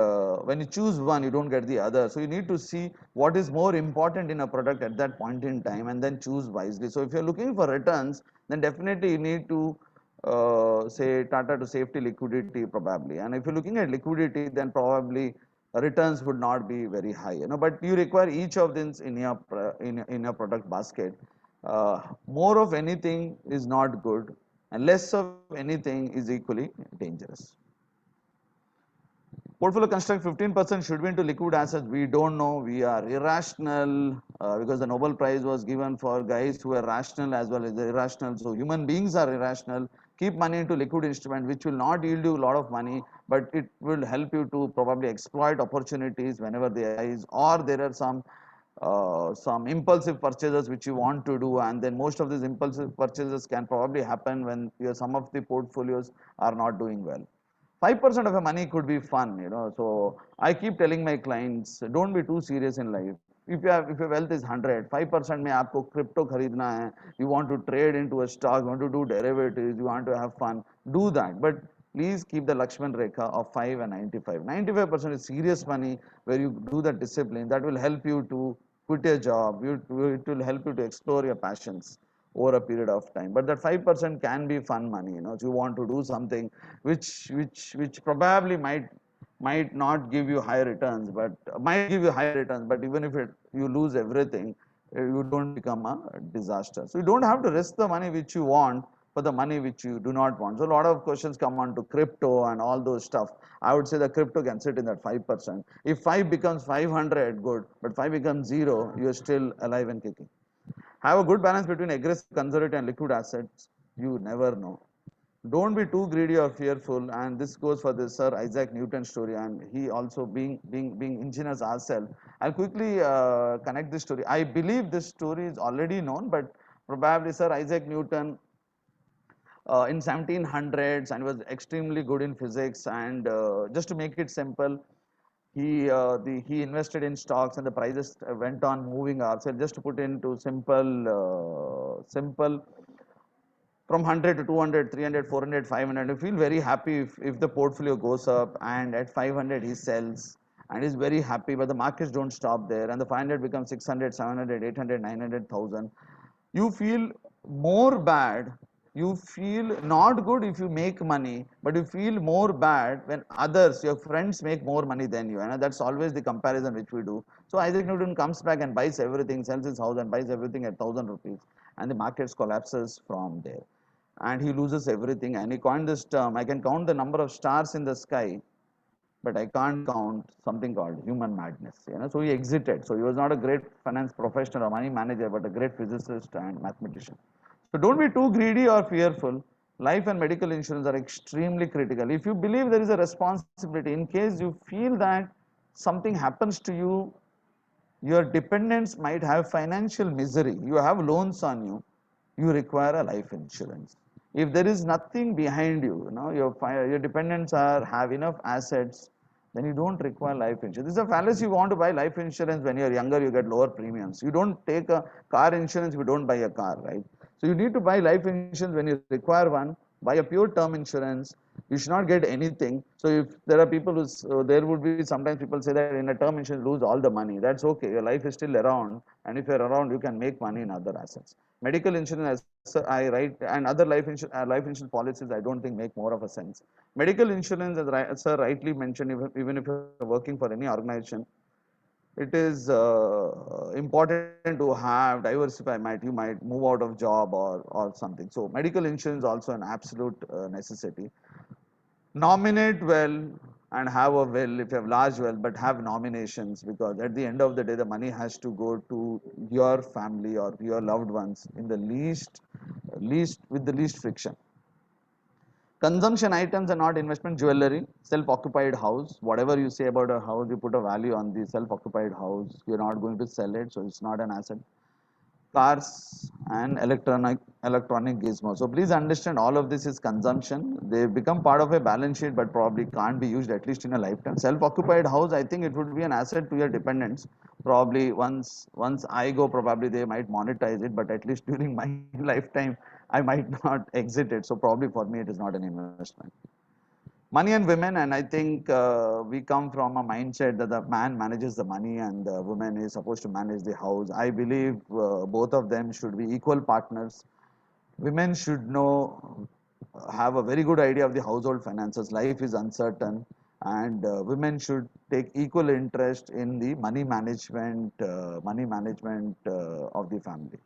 F: when you choose one, you don't get the other. So you need to see what is more important in a product at that point in time and then choose wisely. So if you're looking for returns, then definitely you need to say Tata to safety, liquidity probably. And if you're looking at liquidity, then probably returns would not be very high. But you require each of these in your product basket. More of anything is not good and less of anything is equally dangerous. Portfolio construct 15% should be into liquid assets. We don't know. We are irrational because the Nobel Prize was given for guys who are rational as well as irrational. So human beings are irrational. Keep money into liquid instrument, which will not yield you a lot of money, but it will help you to probably exploit opportunities whenever they arise, or there are some impulsive purchases which you want to do, and then most of these impulsive purchases can probably happen when some of the portfolios are not doing well. 5% of your money could be fun, So I keep telling my clients, don't be too serious in life. If your wealth is 100, 5% में आपको crypto खरीदना है, you want to trade into a stock, you want to do derivatives, you want to have fun, do that. But please keep the Lakshman Rekha of 5 and 95. 95% is serious money where you do that discipline. That will help you to quit your job. It will help you to explore your passions over a period of time. But that 5% can be fun money, So you want to do something which probably might not give you high returns, but might give you high returns, but even if you lose everything, you don't become a disaster. So you don't have to risk the money which you want for the money which you do not want. So a lot of questions come on to crypto and all those stuff. I would say the crypto can sit in that 5%. If 5 becomes 500, good, but 5 becomes 0, you're still alive and kicking. Have a good balance between aggressive, conservative, and liquid assets. You never know. Don't be too greedy or fearful, and this goes for the Sir Isaac Newton story, and he also being engineers ourselves. I'll quickly connect this story. I believe this story is already known, but probably Sir Isaac Newton in 1700s and was extremely good in physics, and just to make it simple, he invested in stocks and the prices went on moving up. So just to put into simple from 100 to 200, 300, 400, 500, you feel very happy if the portfolio goes up, and at 500 he sells and is very happy, but the markets don't stop there and the 500 becomes 600, 700, 800, 900,000. You feel more bad. You feel not good if you make money, but you feel more bad when others, your friends, make more money than you. And that's always the comparison which we do. So Isaac Newton comes back and buys everything, sells his house and buys everything at 1,000 rupees. And the markets collapses from there. And he loses everything. And he coined this term, I can count the number of stars in the sky, but I can't count something called human madness. So he exited. So he was not a great finance professional or money manager, but a great physicist and mathematician. So don't be too greedy or fearful. life and medical insurance are extremely critical. If you believe there is a responsibility, in case you feel that something happens to you, your dependents might have financial misery, you have loans on you, you require a life insurance. If there is nothing behind you, your dependents have enough assets, then you don't require life insurance. This is a fallacy. You want to buy life insurance when you're younger, you get lower premiums. You don't take a car insurance if you don't buy a car, right? So you need to buy life insurance when you require one. Buy a pure term insurance. You should not get anything. So if there are people who, there would be sometimes people say that in a term insurance lose all the money. That's okay. Your life is still around, and if you're around, you can make money in other assets. Medical insurance, as I write, and other life insurance policies, I don't think make more of a sense. Medical insurance, as sir rightly mentioned, even if you're working for any organization, it is important to have diversify. You might move out of job or something. So medical insurance also an absolute necessity. Nominate well and have a will if you have large wealth, but have nominations, because at the end of the day the money has to go to your family or your loved ones in the least with the least friction. Consumption items are not investment. Jewelry, self-occupied house. Whatever you say about a house, you put a value on the self-occupied house. You're not going to sell it, so it's not an asset. Cars and electronic gizmos. So please understand, all of this is consumption. They become part of a balance sheet, but probably can't be used at least in a lifetime. Self-occupied house, I think it would be an asset to your dependents. Probably once I go, probably they might monetize it, but at least during my lifetime, I might not exit it. So probably for me, it is not an investment. Money and women, and I think we come from a mindset that the man manages the money and the woman is supposed to manage the house. I believe both of them should be equal partners. Women should have a very good idea of the household finances. Life is uncertain, and women should take equal interest in the money management of the family.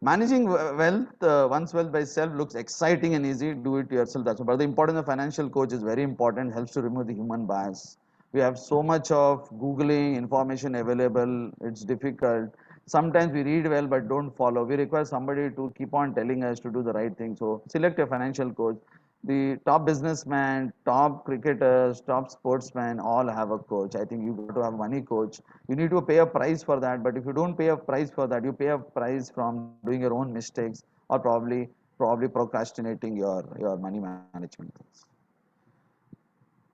F: Managing one's wealth by self looks exciting and easy. Do it yourself. That's all. But the importance of financial coach is very important. Helps to remove the human bias. We have so much of googling information available. It's difficult. Sometimes we read well but don't follow. We require somebody to keep on telling us to do the right thing. So select a financial coach. The top businessmen, top cricketers, top sportsmen all have a coach. I think you got to have money coach. You need to pay a price for that. But if you don't pay a price for that, you pay a price from doing your own mistakes or probably procrastinating your money management things.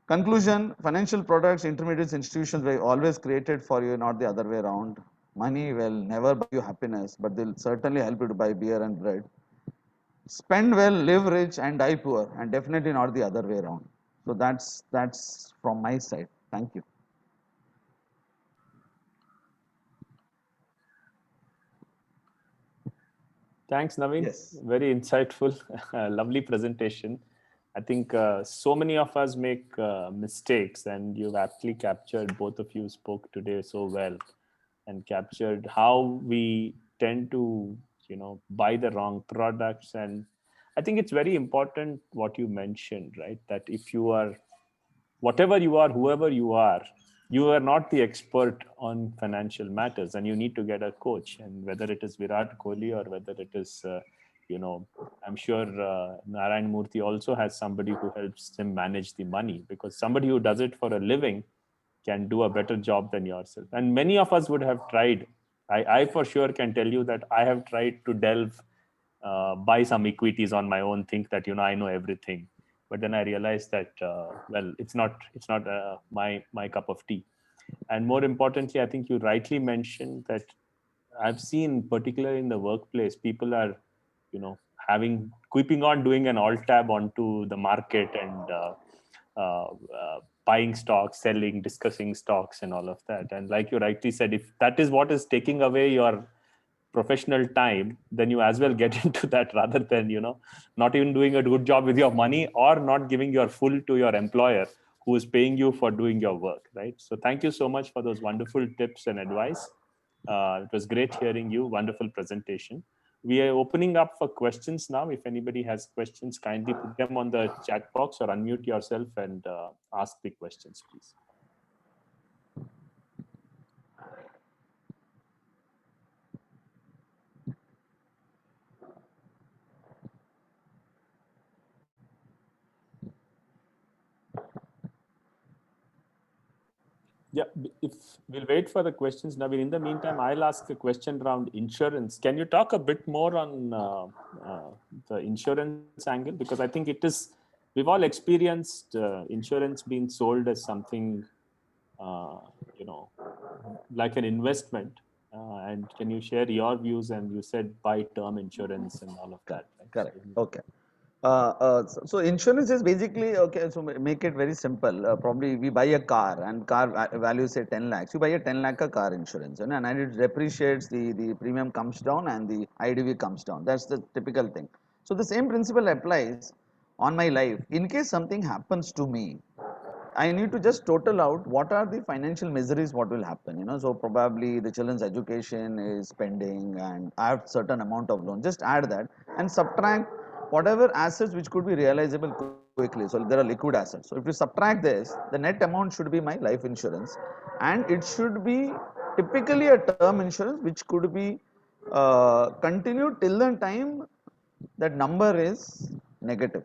F: Conclusion: financial products, intermediates, institutions were always created for you, not the other way around. Money will never buy you happiness, but they'll certainly help you to buy beer and bread. Spend well, live rich, and die poor, and definitely not the other way around. So that's from my side. Thank you.
B: Thanks, Naveen.
F: Yes.
B: Very insightful, lovely presentation. I think so many of us make mistakes, and you've aptly captured, both of you spoke today so well and captured how we tend to, buy the wrong products. And I think it's very important what you mentioned, right? That if you are, whatever you are, whoever you are not the expert on financial matters, and you need to get a coach. And whether it is Virat Kohli or whether it is, I'm sure Narayan Murthy also has somebody who helps him manage the money, because somebody who does it for a living can do a better job than yourself. And many of us would have tried. I for sure can tell you that I have tried to buy some equities on my own, think that, I know everything. But then I realized that, it's not my cup of tea. And more importantly, I think you rightly mentioned that I've seen, particularly in the workplace, people are, keeping on doing an alt tab onto the market and buying stocks, selling, discussing stocks and all of that. And like you rightly said, if that is what is taking away your professional time, then you as well get into that, rather than, not even doing a good job with your money, or not giving your full to your employer who is paying you for doing your work, right? So thank you so much for those wonderful tips and advice. It was great hearing you. Wonderful presentation. We are opening up for questions now. If anybody has questions, kindly put them on the chat box or unmute yourself and ask the questions, please. Yeah, if we'll wait for the questions, Naveen. In the meantime, I'll ask a question around insurance. Can you talk a bit more on the insurance angle? Because I think we've all experienced insurance being sold as something, uh, you know, like an investment. And can you share your views? And you said buy term insurance and all of that. Right?
F: Correct.
B: So,
F: Okay. So insurance is basically, okay, so make it very simple. Probably we buy a car and car value say 10 lakhs. You buy a 10 lakh car insurance, and it depreciates, the premium comes down and the IDV comes down. That's the typical thing. So the same principle applies on my life. In case something happens to me, I need to just total out what are the financial miseries, what will happen, so probably the children's education is pending and I have certain amount of loan, just add that and subtract whatever assets which could be realizable quickly. So there are liquid assets. So if you subtract this, the net amount should be my life insurance, and it should be typically a term insurance which could be continued till the time that number is negative.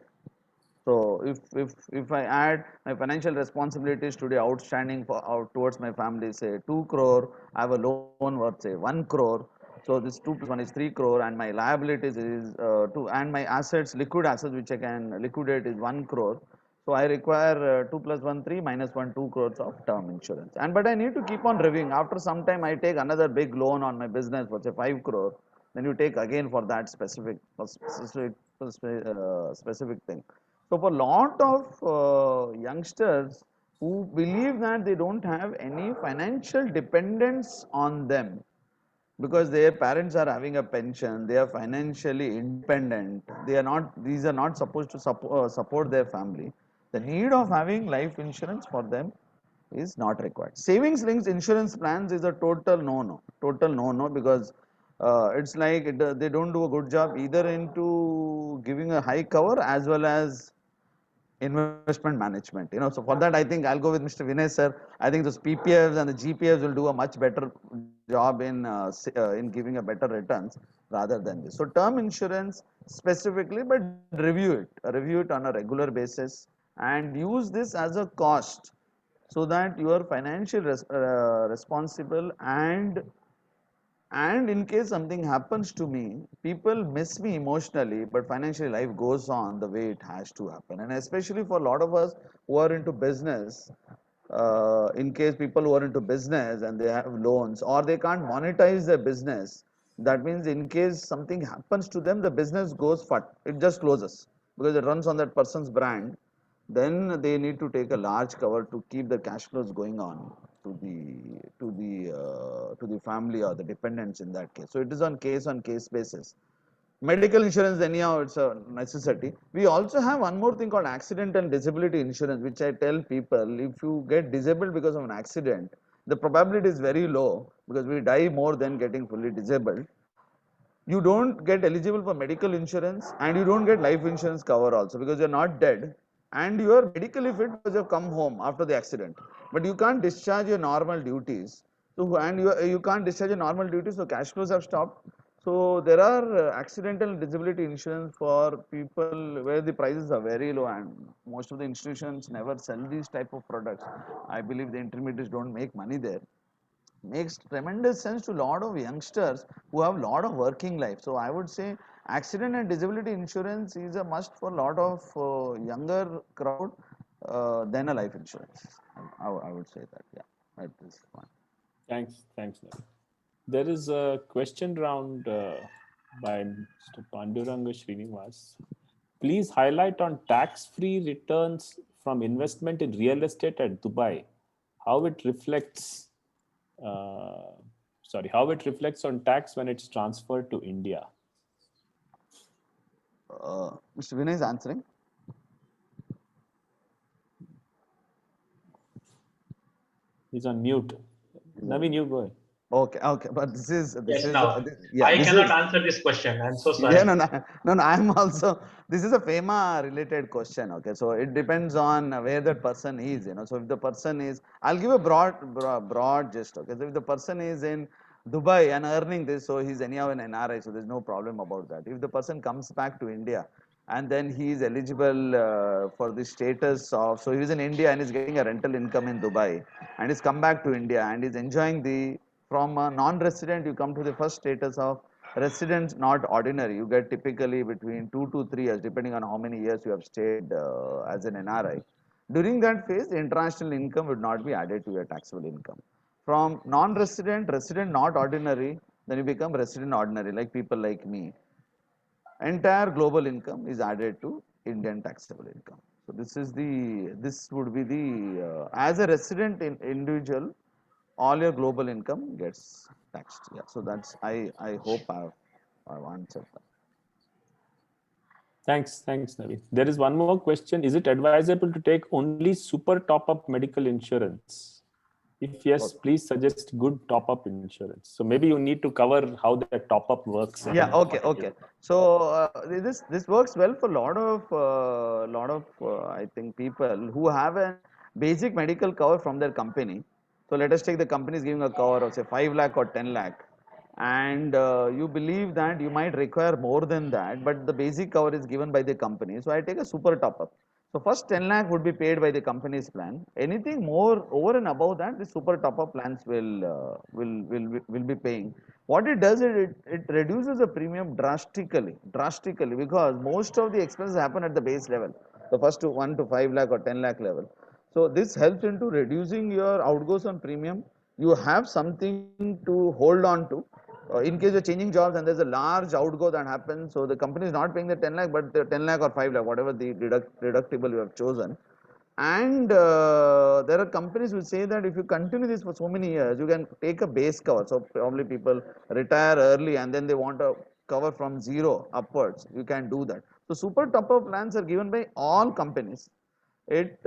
F: So if I add my financial responsibilities today outstanding for out towards my family, say 2 crore, I have a loan worth say 1 crore. So this 2 plus 1 is 3 crore, and my liabilities is 2, and my assets, liquid assets which I can liquidate is 1 crore. So I require 2 plus 1 3 minus 1 2 crores of term insurance. And but I need to keep on reviewing. After some time I take another big loan on my business for say 5 crore. Then you take again for that specific thing. So for lot of youngsters who believe that they don't have any financial dependence on them because their parents are having a pension, they are financially independent, these are not supposed to support their family. The need of having life insurance for them is not required. Savings linked insurance plans is a total no-no, because it's like they don't do a good job either into giving a high cover as well as investment management. So for that, I think I'll go with Mr. Vinay sir. I think those PPFs and the GPFs will do a much better job in giving a better returns rather than this. So term insurance specifically, but review it on a regular basis and use this as a cost so that you are financially responsible, and in case something happens to me, people miss me emotionally, but financially life goes on the way it has to happen. And especially for a lot of us who are into business, in case people who are into business and they have loans or they can't monetize their business, that means in case something happens to them, the business goes fat. It just closes because it runs on that person's brand. Then they need to take a large cover to keep the cash flows going on to the family or the dependents in that case. So it is on case basis. Medical insurance, anyhow, it's a necessity. We also have one more thing called accident and disability insurance, which I tell people, if you get disabled because of an accident, the probability is very low because we die more than getting fully disabled. You don't get eligible for medical insurance and you don't get life insurance cover also because you're not dead and you are medically fit because you've come home after the accident, but you can't discharge your normal duties. So and you can't discharge your normal duties, so cash flows have stopped. So there are accidental disability insurance for people where the prices are very low, and most of the institutions never sell these type of products. I believe the intermediaries don't make money there. Makes tremendous sense to a lot of youngsters who have a lot of working life. So I would say accident and disability insurance is a must for a lot of younger crowd than a life insurance. I would say that, yeah, at this point.
B: thanks, Naveen. There is a question round by Mr. Panduranga Srinivas. Please highlight on tax-free returns from investment in real estate at Dubai, how it reflects on tax when it's transferred to India.
F: Mr. Vinay is answering.
B: He's on mute. Naveen, you go ahead.
F: Okay, but this
C: Yes,
F: is
C: now
F: yeah,
C: I
F: this
C: cannot
F: is
C: answer this question. I'm so sorry.
F: yeah, no. I'm also. This is a FEMA related question. Okay, so it depends on where that person is. So if the person is, I'll give a broad gist. Okay, so if the person is in Dubai and earning this, so he's anyhow an NRI, so there's no problem about that. If the person comes back to India, and then he is eligible for the status of, so he is in India and is getting a rental income in Dubai, and he's come back to India and is enjoying the, from a non-resident you come to the first status of resident not ordinary. You get typically between 2 to 3 years depending on how many years you have stayed as an NRI. During that phase, the international income would not be added to your taxable income. From non-resident, resident not ordinary, then you become resident ordinary, like people like me. Entire global income is added to Indian taxable income. So this would be the, as a resident individual, all your global income gets taxed. Yeah. So that's, I hope I've answered that.
B: Thanks, Naveen. There is one more question. Is it advisable to take only super top-up medical insurance? If yes, please suggest good top-up insurance. So maybe you need to cover how the top-up works.
F: Yeah. Okay. So this works well for a lot of I think people who have a basic medical cover from their company. So let us take the company is giving a cover of say 5 lakh or 10 lakh, and you believe that you might require more than that, but the basic cover is given by the company. So I take a super top-up. So first 10 lakh would be paid by the company's plan. Anything more over and above that, the super top-up plans will be paying. What it does is it reduces the premium drastically, because most of the expenses happen at the base level, the first 1 to 5 lakh or 10 lakh level. So this helps into reducing your outgoes on premium. You have something to hold on to. In case you're changing jobs and there's a large outgo that happens, so the company is not paying the 10 lakh, but the 10 lakh or 5 lakh, whatever the deductible you have chosen. And there are companies who say that if you continue this for so many years, you can take a base cover. So probably people retire early and then they want a cover from zero upwards. You can do that. So super top-up plans are given by all companies. It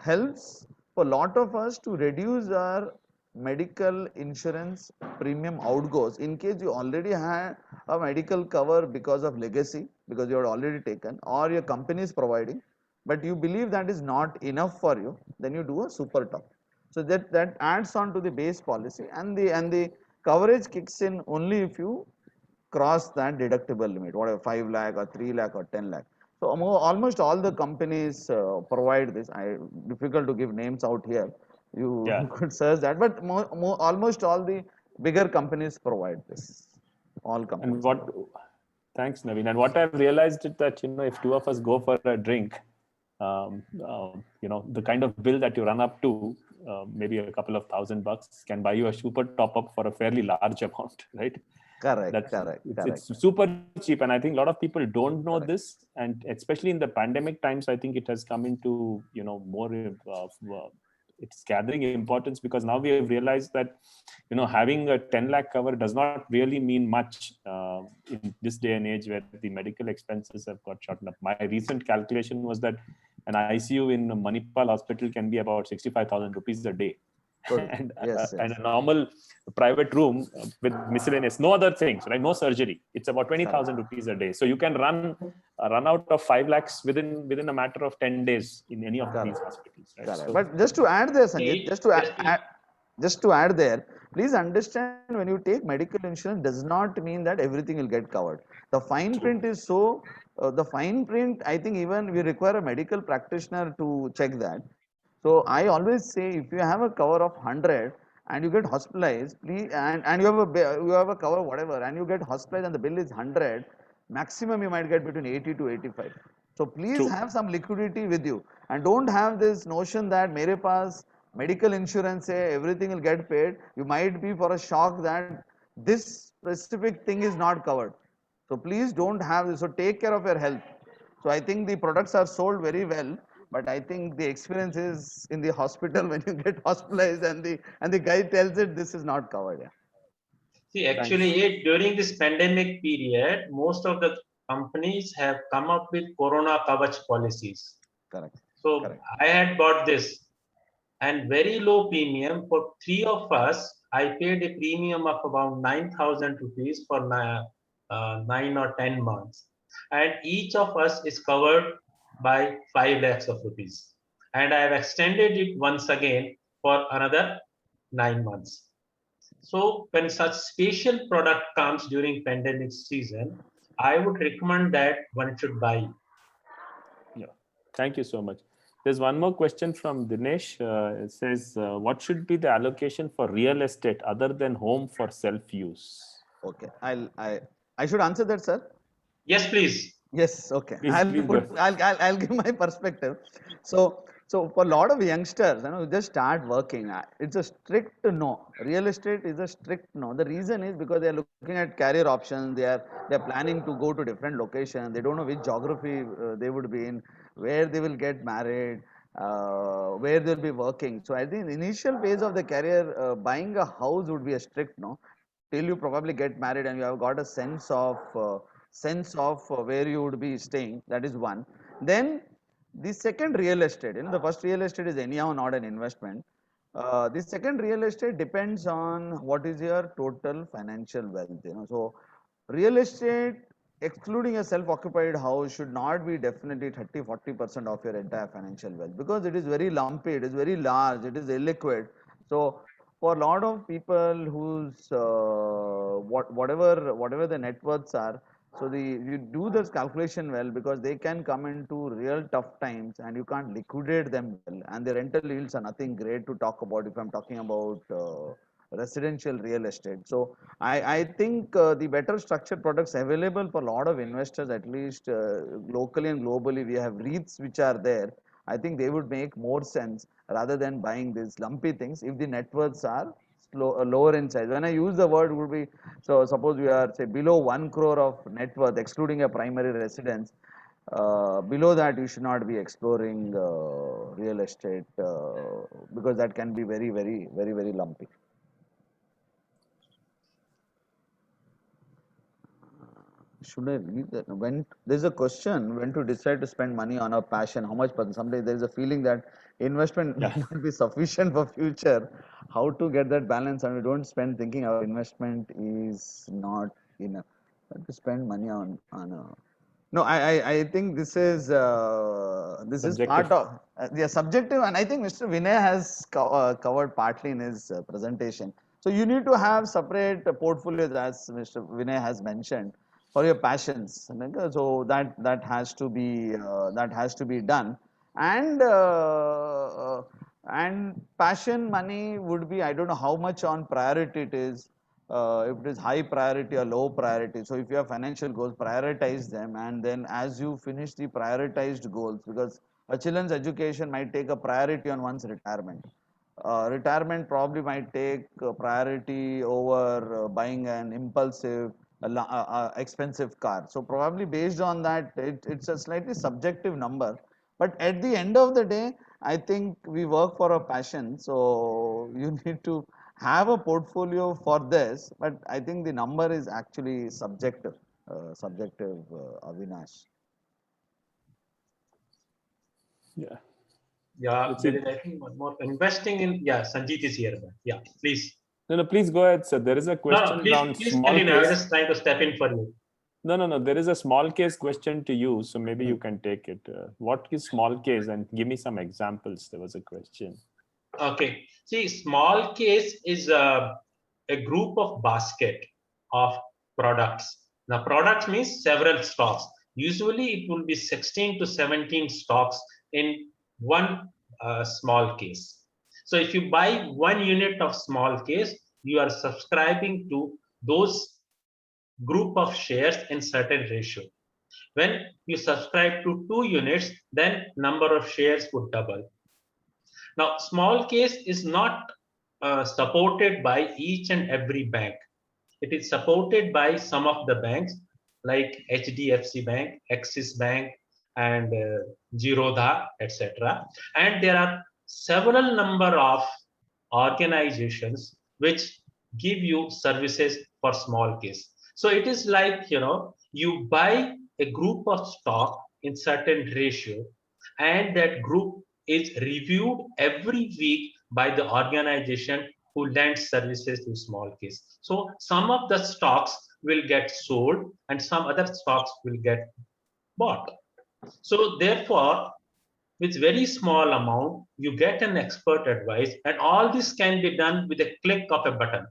F: helps for a lot of us to reduce our medical insurance premium outgoes in case you already had a medical cover because of legacy, because you had already taken, or your company is providing, but you believe that is not enough for you, then you do a super top. So that adds on to the base policy, and the coverage kicks in only if you cross that deductible limit, whatever 5 lakh or 3 lakh or 10 lakh. So almost all the companies provide this. Difficult to give names out here. You could search that, but almost all the bigger companies provide this. All companies.
B: And thanks, Naveen. And what I've realized is that, if two of us go for a drink, the kind of bill that you run up to, maybe a couple of $1,000 can buy you a super top-up for a fairly large amount, right?
F: Correct.
B: It's super cheap, and I think a lot of people don't know this, and especially in the pandemic times, I think it has come into more it's gathering importance, because now we have realized that having a 10 lakh cover does not really mean much in this day and age where the medical expenses have got shot up. My recent calculation was that an ICU in Manipal hospital can be about 65,000 rupees a day. And a normal private room with miscellaneous, no other things, right? No surgery. It's about 20,000 rupees a day. So you can run out of 5 lakhs within a matter of 10 days in any of these hospitals. Right? So,
F: but just to add there, Sanjit, just to add there, please understand, when you take medical insurance does not mean that everything will get covered. The fine print is so, the fine print, I think even we require a medical practitioner to check that. So I always say, if you have a cover of 100 and you get hospitalized, please, and you have a cover whatever, and you get hospitalized and the bill is 100, maximum you might get between 80 to 85. So please have some liquidity with you, and don't have this notion that mere paas medical insurance hai, everything will get paid. You might be for a shock that this specific thing is not covered. So please don't have this. So take care of your health. So I think the products are sold very well, but I think the experience is in the hospital when you get hospitalized and the guy tells it this is not covered. Yeah.
C: See, actually, during this pandemic period, most of the companies have come up with Corona Kavach policies.
F: Correct.
C: So I had bought this, and very low premium for 3 of us. I paid a premium of about 9,000 rupees for 9 or 10 months, and each of us is covered by 5 lakhs of rupees, and I have extended it once again for another 9 months. So when such special product comes during pandemic season, I would recommend that one should buy.
B: Thank you so much. There's one more question from Dinesh. It says, what should be the allocation for real estate other than home for self-use?
F: Okay, I should answer that, sir.
C: Yes, please.
F: Yes, okay.
B: Please go.
F: I'll give my perspective. So for a lot of youngsters, just start working. It's a strict no. Real estate is a strict no. The reason is because they are looking at career options. They're planning to go to different locations. They don't know which geography they would be in, where they will get married, where they'll be working. So I think the initial phase of the career, buying a house would be a strict no. Till you probably get married and you have got a sense of where you would be staying. That is one. Then the second, real estate. The first, real estate is anyhow not an investment. The second, real estate, depends on what is your total financial wealth. So real estate, excluding a self-occupied house, should not be definitely 30-40% of your entire financial wealth, because it is very lumpy, it is very large, it is illiquid. So for a lot of people whose whatever the net worths are, so you do this calculation well, because they can come into real tough times and you can't liquidate them well, and the rental yields are nothing great to talk about if I'm talking about residential real estate. So I think the better structured products available for a lot of investors, at least locally and globally, we have REITs which are there. I think they would make more sense rather than buying these lumpy things if the net worths are lower in size. When I use the word, would be, so suppose we are, say, below 1 crore of net worth, excluding a primary residence. Below that, you should not be exploring real estate, because that can be very, very, very, very lumpy. Should I read that? When there's a question, when to decide to spend money on a passion, how much percent? Sometimes there is a feeling that investment may not be sufficient for future. How to get that balance, and we don't spend thinking our investment is not enough. But to spend money on a, no, I think this is
B: Subjective.
F: part of subjective, and I think Mr. Vinay has covered partly in his presentation. So you need to have separate portfolios, as Mr. Vinay has mentioned, for your passions. So that has to be done, and passion money would be, I don't know how much on priority it is. If it is high priority or low priority. So if you have financial goals, prioritize them, and then as you finish the prioritized goals, because a children's education might take a priority on one's retirement. Retirement probably might take priority over buying an impulsive, expensive car. So probably based on that, it's a slightly subjective number. But at the end of the day, I think we work for a passion. So you need to have a portfolio for this, but I think the number is actually subjective, Avinash.
B: Yeah.
C: Yeah,
B: It's
C: there
B: a-
C: is, I think, one more. Investing in, yeah, Sanjeet is here. Yeah, please.
B: No, please go ahead, sir. There is a
C: No,
B: question around
C: please
B: small
C: continue. I was
B: case.
C: just trying to step in for you.
B: No. There is a small case question to you, so maybe you can take it. What is small case, and give me some examples? There was a question.
C: Okay. See, small case is a group of basket of products. Now, products means several stocks. Usually, it will be 16 to 17 stocks in one small case. So, if you buy 1 unit of small case, you are subscribing to those group of shares in certain ratio. When you subscribe to 2 units, then number of shares would double. Now, small case is not supported by each and every bank. It is supported by some of the banks like HDFC Bank, Axis Bank, and Zerodha, etc. And there are several number of organizations which give you services for small case. So it is like, you buy a group of stock in certain ratio, and that group is reviewed every week by the organization who lends services to small case. So some of the stocks will get sold and some other stocks will get bought. So therefore, with very small amount, you get an expert advice, and all this can be done with a click of a button.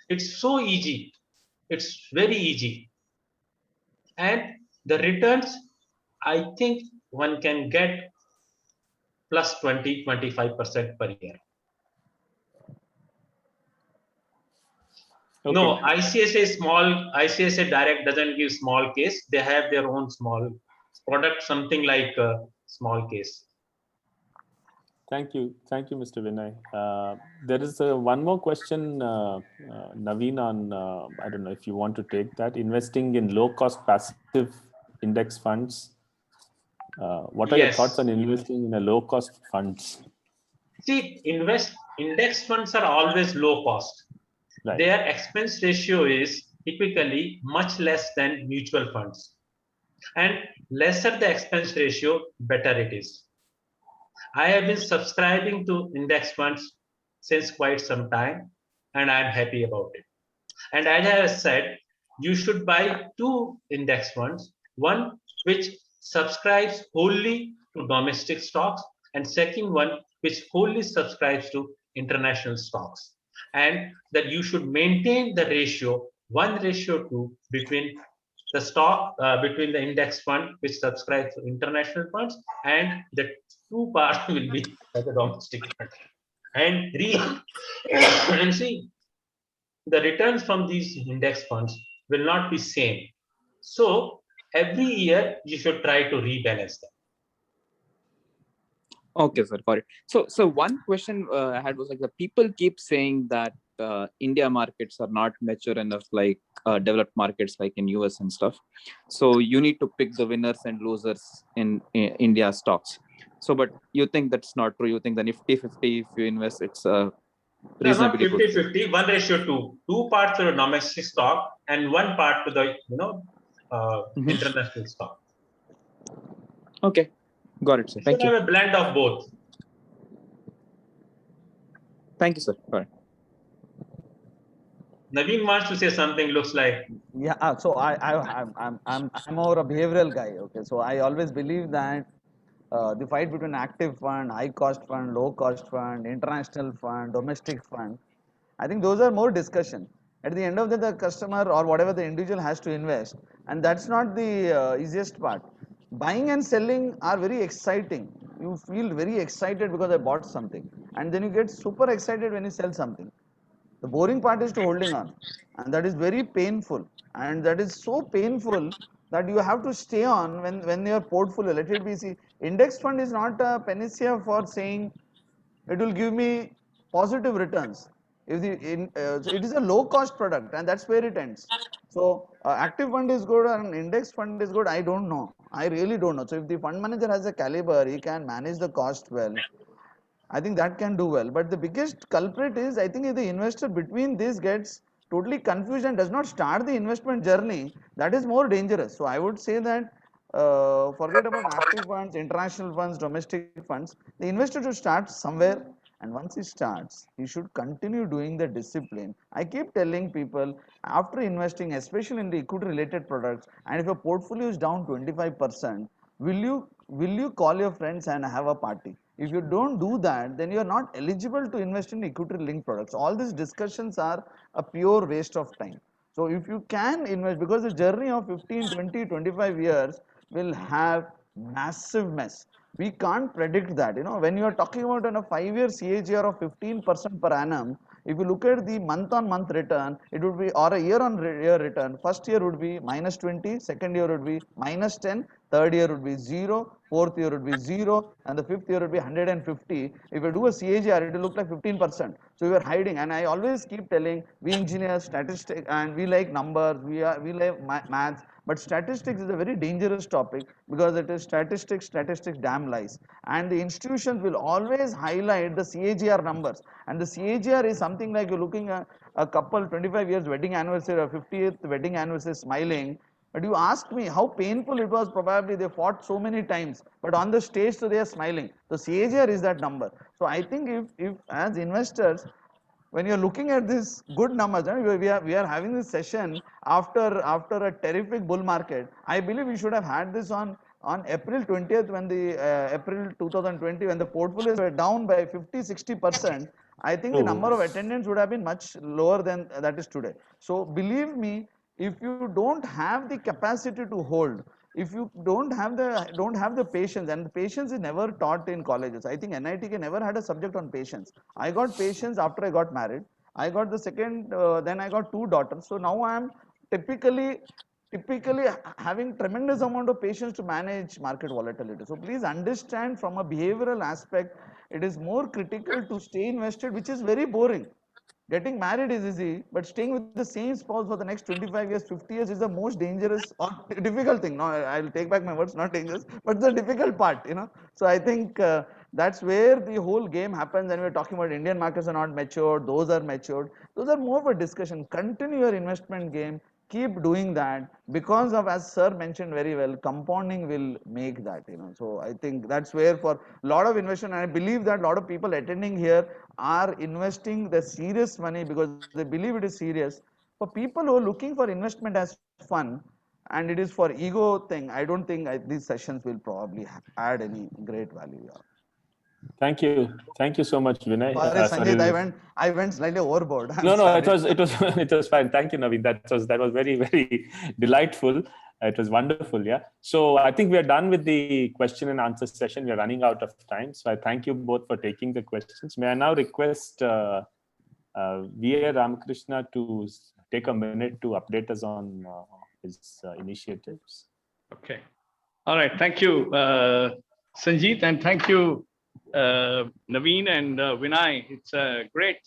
C: It's so easy. It's very easy. and the returns, I think one can get plus 20-25% per year.
B: Okay.
C: No, ICICI Direct doesn't give small case. They have their own small product, something like a small case.
B: Thank you, Mr. Vinay. There is one more question, Naveen, on I don't know if you want to take that. Investing in low-cost passive index funds. What are your
C: Yes.
B: thoughts on investing in a low-cost funds?
C: See, index funds are always low cost.
B: Right.
C: Their expense ratio is typically much less than mutual funds. And lesser the expense ratio, better it is. I have been subscribing to index funds since quite some time, and I'm happy about it. And as I have said, you should buy two index funds, one which subscribes wholly to domestic stocks, and second one which wholly subscribes to international stocks. And that you should maintain the ratio 1:2 between the stock, between the index fund which subscribes to international funds, and the two parts will be the domestic fund. And and see, the returns from these index funds will not be same. So every year you should try to rebalance them.
G: Okay, sir, got it. So one question I had was like the people keep saying that India markets are not mature enough like developed markets like in US and stuff. So you need to pick the winners and losers in India stocks. So, but you think that's not true? You think the Nifty 50, if you invest, it's reasonably
C: not 50-50, 1:2. Two parts to the domestic stock and one part to the international stock.
G: Okay, got it, sir.
C: You
G: Thank
C: should
G: you.
C: have a blend of both.
G: Thank you, sir. Got it.
C: Naveen wants to say something. Looks like
F: Yeah, so I'm more a behavioral guy. Okay, so I always believe that the fight between active fund, high cost fund, low cost fund, international fund, domestic fund, I think those are more discussion. At the end of the customer or whatever the individual has to invest, and that's not the easiest part. Buying and selling are very exciting. You feel very excited because I bought something, and then you get super excited when you sell something. The boring part is to holding on, and that is very painful. And that is so painful that you have to stay on when your portfolio. Let it be. See, index fund is not a panacea for saying it will give me positive returns. If it is a low cost product, and that's where it ends. So active fund is good and index fund is good. I don't know. I really don't know. So if the fund manager has a caliber, he can manage the cost well. I think that can do well. But the biggest culprit is, I think, if the investor between this gets totally confused and does not start the investment journey, that is more dangerous. So I would say that forget about active funds, international funds, domestic funds. The investor should start somewhere, and once he starts, he should continue doing the discipline. I keep telling people after investing, especially in the equity related products, and if your portfolio is down 25%, will you call your friends and have a party? If you don't do that, then you are not eligible to invest in equity linked products. All these discussions are a pure waste of time. So if you can invest, because the journey of 15, 20, 25 years will have massive mess. We can't predict that. When you are talking about a 5-year CAGR of 15% per annum, if you look at the month-on-month return, it would be, or a year-on-year return, first year would be -20, second year would be -10, third year would be 0, fourth year would be 0, and the fifth year would be 150. If you do a CAGR, it will look like 15%. So you are hiding. And I always keep telling, we engineers, statistics, and we like numbers, we like maths, but statistics is a very dangerous topic because it is statistics, damn lies. And the institutions will always highlight the CAGR numbers. And the CAGR is something like you're looking at a couple 25 years wedding anniversary or 50th wedding anniversary smiling. But you ask me how painful it was, probably they fought so many times, but on the stage, so they are smiling. So CAGR is that number. So I think if as investors, when you're looking at this good numbers, we are having this session after a terrific bull market. I believe we should have had this on April 20th, when the April 2020, when the portfolios were down by 50-60%. I think the number of attendants would have been much lower than that is today. So believe me, if you don't have the capacity to hold, if you don't have the patience, and the patience is never taught in colleges. I think NITK never had a subject on patience. I got patience after I got married. I got the second, then I got 2 daughters. So now I am typically having tremendous amount of patience to manage market volatility. So please understand, from a behavioral aspect, it is more critical to stay invested, which is very boring. Getting married is easy, but staying with the same spouse for the next 25 years, 50 years is the most dangerous or difficult thing. No, I'll take back my words, not dangerous, but the difficult part, you know. So I think that's where the whole game happens. And we're talking about Indian markets are not matured, those are matured. Those are more of a discussion. Continue your investment game. Keep doing that, because of, as sir mentioned very well, compounding will make that, you know. So I think that's where, for a lot of investment, and I believe that a lot of people attending here are investing the serious money because they believe it is serious. For people who are looking for investment as fun and it is for ego thing, I don't think these sessions will probably add any great value. Yeah.
B: Thank you so much, Vinay.
F: Sorry, Sanjit, I went slightly overboard.
B: No,
F: sorry.
B: it was it was fine. Thank you, Naveen. That was very, very delightful. It was wonderful. Yeah. So I think we are done with the question and answer session. We are running out of time. So I thank you both for taking the questions. May I now request V.A. Ramakrishna to take a minute to update us on his initiatives.
H: Okay. All right. Thank you, Sanjeet, and thank you, Naveen and Vinay. It's a great,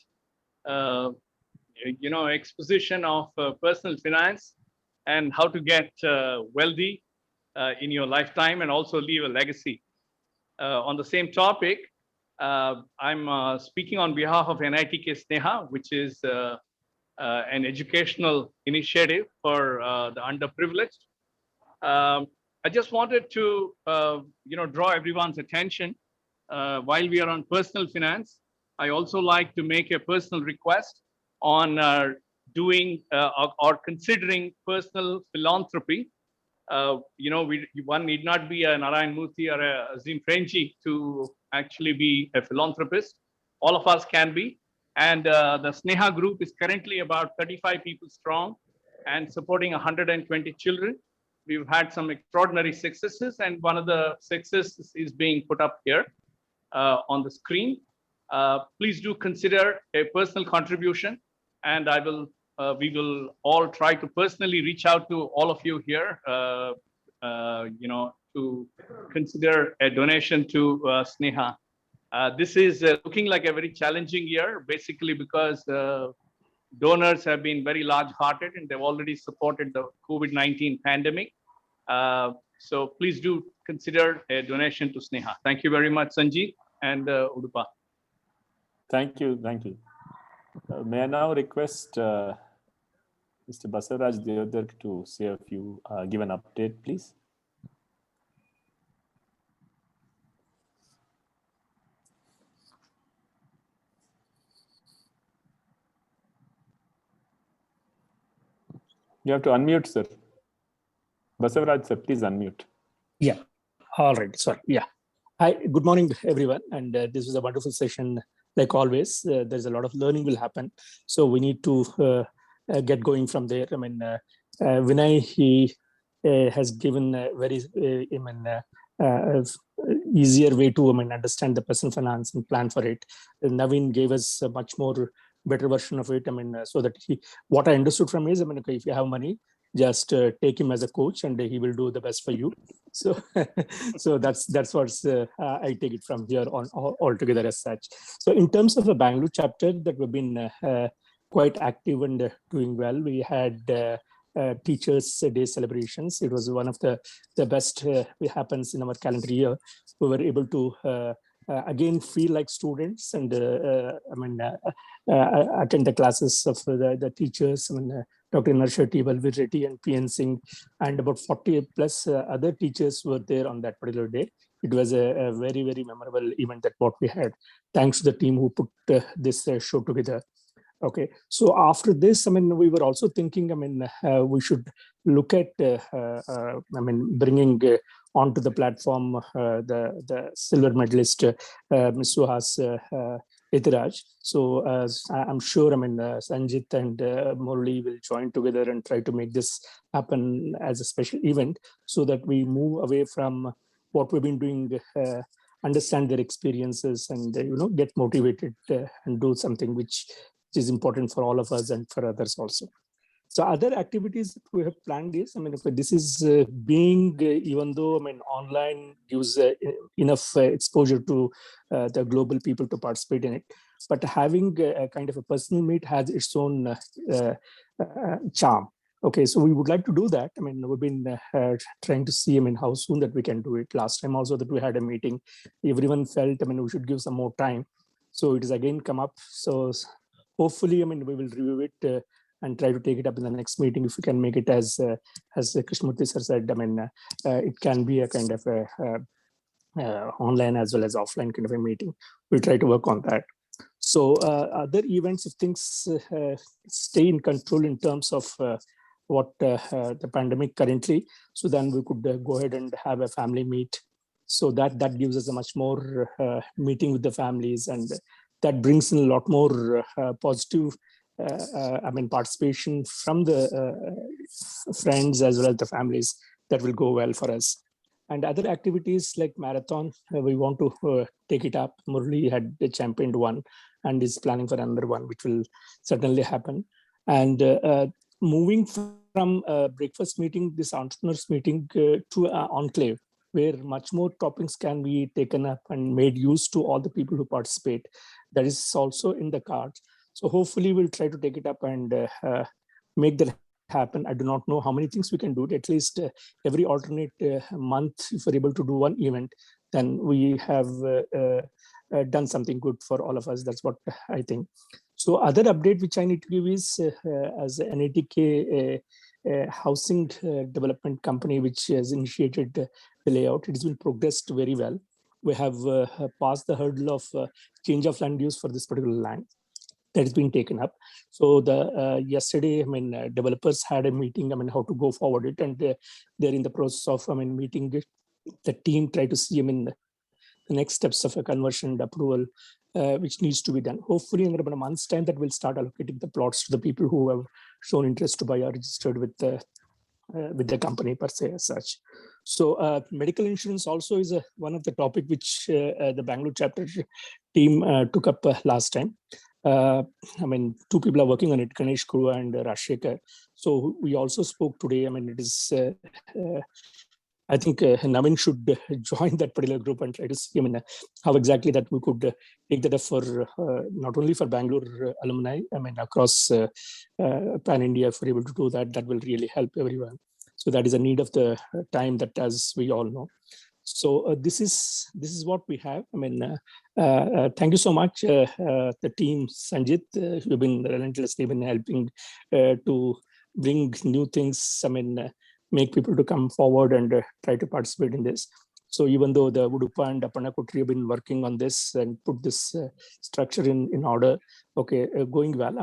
H: exposition of personal finance and how to get wealthy in your lifetime and also leave a legacy. On the same topic, I'm speaking on behalf of NITK Sneha, which is an educational initiative for the underprivileged. I just wanted to, draw everyone's attention while we are on personal finance. I also like to make a personal request on doing or considering personal philanthropy. One need not be a Narayan Murthy or a Azim Premji to actually be a philanthropist. All of us can be. And the Sneha group is currently about 35 people strong and supporting 120 children. We've had some extraordinary successes, and one of the successes is being put up here on the screen. Please do consider a personal contribution, and we will all try to personally reach out to all of you here, to consider a donation to Sneha. This is looking like a very challenging year, basically because donors have been very large-hearted and they've already supported the COVID-19 pandemic. So please do consider a donation to Sneha. Thank you very much, Sanjeev and Udupa.
B: Thank you. May I now request Mr. Basavaraj Deodarkar to say a few, give an update, please. You have to unmute, sir. Basavaraj, sir, please unmute.
I: Yeah. All right. Sorry. Yeah. Hi. Good morning, everyone. And this was a wonderful session. Like always, there's a lot of learning will happen. So we need to get going from there. I mean, Vinay, he has given a very easier way to understand the personal finance and plan for it. And Naveen gave us a much more better version of it. I mean, so that what I understood from is, okay, if you have money, just take him as a coach and he will do the best for you. So so that's what I take it from here on altogether as such. So in terms of the Bangalore chapter, that we've been quite active and doing well. We had Teachers Day celebrations. It was one of the best happens in our calendar year. We were able to again feel like students and attend the classes of the teachers. Dr. Narsha T. Balvir Reddy and P.N. Singh and about 40 plus other teachers were there on that particular day. It was a very, very memorable event that what we had. Thanks to the team who put this show together. Okay, so after this, we were also thinking, we should look at, bringing onto the platform the silver medalist, Ms. Suhas Itiraj. So I'm sure, Sanjit and Murali will join together and try to make this happen as a special event so that we move away from what we've been doing, understand their experiences and, get motivated and do something which is important for all of us and for others also. So other activities that we have planned is, this is even though, online gives enough exposure to the global people to participate in it, but having a kind of a personal meet has its own charm. Okay, so we would like to do that. We've been trying to see, how soon that we can do it. Last time also that we had a meeting, everyone felt, we should give some more time. So it is again come up. So hopefully, we will review it and try to take it up in the next meeting if we can make it as Krishnamurthy sir said. It can be a kind of a online as well as offline kind of a meeting. We'll try to work on that. So other events, if things stay in control in terms of what the pandemic currently, so then we could go ahead and have a family meet. So that gives us a much more meeting with the families, and that brings in a lot more positive participation from the friends as well as the families. That will go well for us. And other activities like marathon, we want to take it up. Murali had championed one and is planning for another one, which will certainly happen. And moving from breakfast meeting, this entrepreneurs meeting to enclave, where much more topics can be taken up and made use to all the people who participate. That is also in the cards. So hopefully we'll try to take it up and make that happen. I do not know how many things we can do. At least every alternate month, if we're able to do one event, then we have done something good for all of us. That's what I think. So other update which I need to give is as NATK housing development company, which has initiated the layout. It has been progressed very well. We have passed the hurdle of change of land use for this particular land. That has been taken up. So the yesterday, developers had a meeting, how to go forward it, and they're in the process of, meeting the team, try to see, the next steps of a conversion and approval, which needs to be done. Hopefully, in about a month's time, that will start allocating the plots to the people who have shown interest to buy or registered with the company per se as such. So medical insurance also is one of the topic which the Bangalore chapter team took up last time. Two people are working on it, Ganesh Kuru and Rashekar. So we also spoke today. It is, I think Navin should join that particular group and try to see, how exactly that we could take that up for not only for Bangalore alumni, across Pan India. If we're able to do that, that will really help everyone. So that is a need of the time, that as we all know. So this is what we have. Thank you so much, the team, Sanjit. You've been relentlessly been helping to bring new things. Make people to come forward and try to participate in this. So even though the Udupa and Aparna Kotri have been working on this and put this structure in order, okay, going well.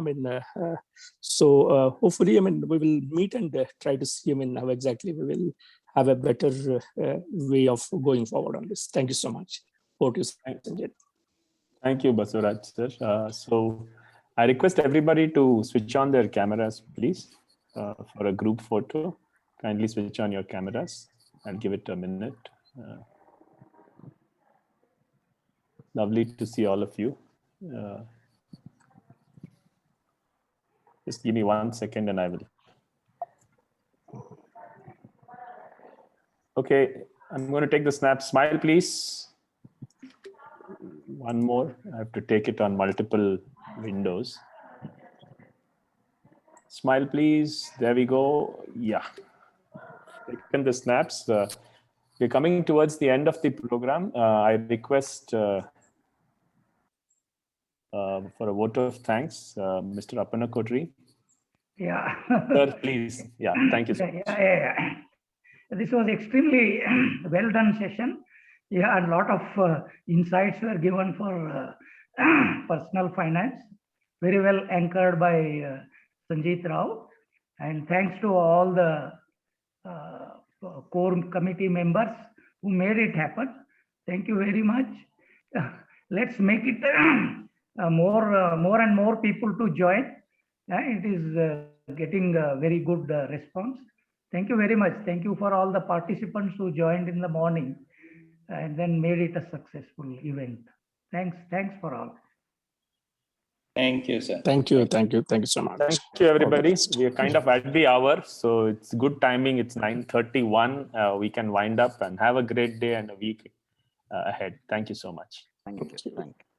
I: So hopefully, we will meet and try to see, how exactly we will have a better way of going forward on this. Thank you so much. Over to you, Sanjay.
B: Thank you, Basuraj sir. So I request everybody to switch on their cameras, please, for a group photo. Kindly switch on your cameras. I'll give it a minute. Lovely to see all of you. Just give me 1 second and I will. Okay, I'm going to take the snap. Smile, please. One more. I have to take it on multiple windows. Smile, please. There we go. Yeah. Taken the snaps. We're coming towards the end of the program. I request for a vote of thanks, Mr. Aparna Kotri.
J: Yeah.
B: Sir, please. Yeah, thank you so much.
J: Yeah. This was extremely well done session. Yeah, a lot of insights were given for personal finance, very well anchored by Sanjit Rao. And thanks to all the core committee members who made it happen. Thank you very much. Let's make it more and more people to join. It is getting a very good response. Thank you very much. Thank you for all the participants who joined in the morning and then made it a successful event. Thanks for all.
G: Thank you, sir.
I: Thank you so much.
B: Thank you, everybody. We are kind of at the hour, so it's good timing. It's 9:31. We can wind up and have a great day and a week ahead. Thank you so much.
F: Thank you. Thank you.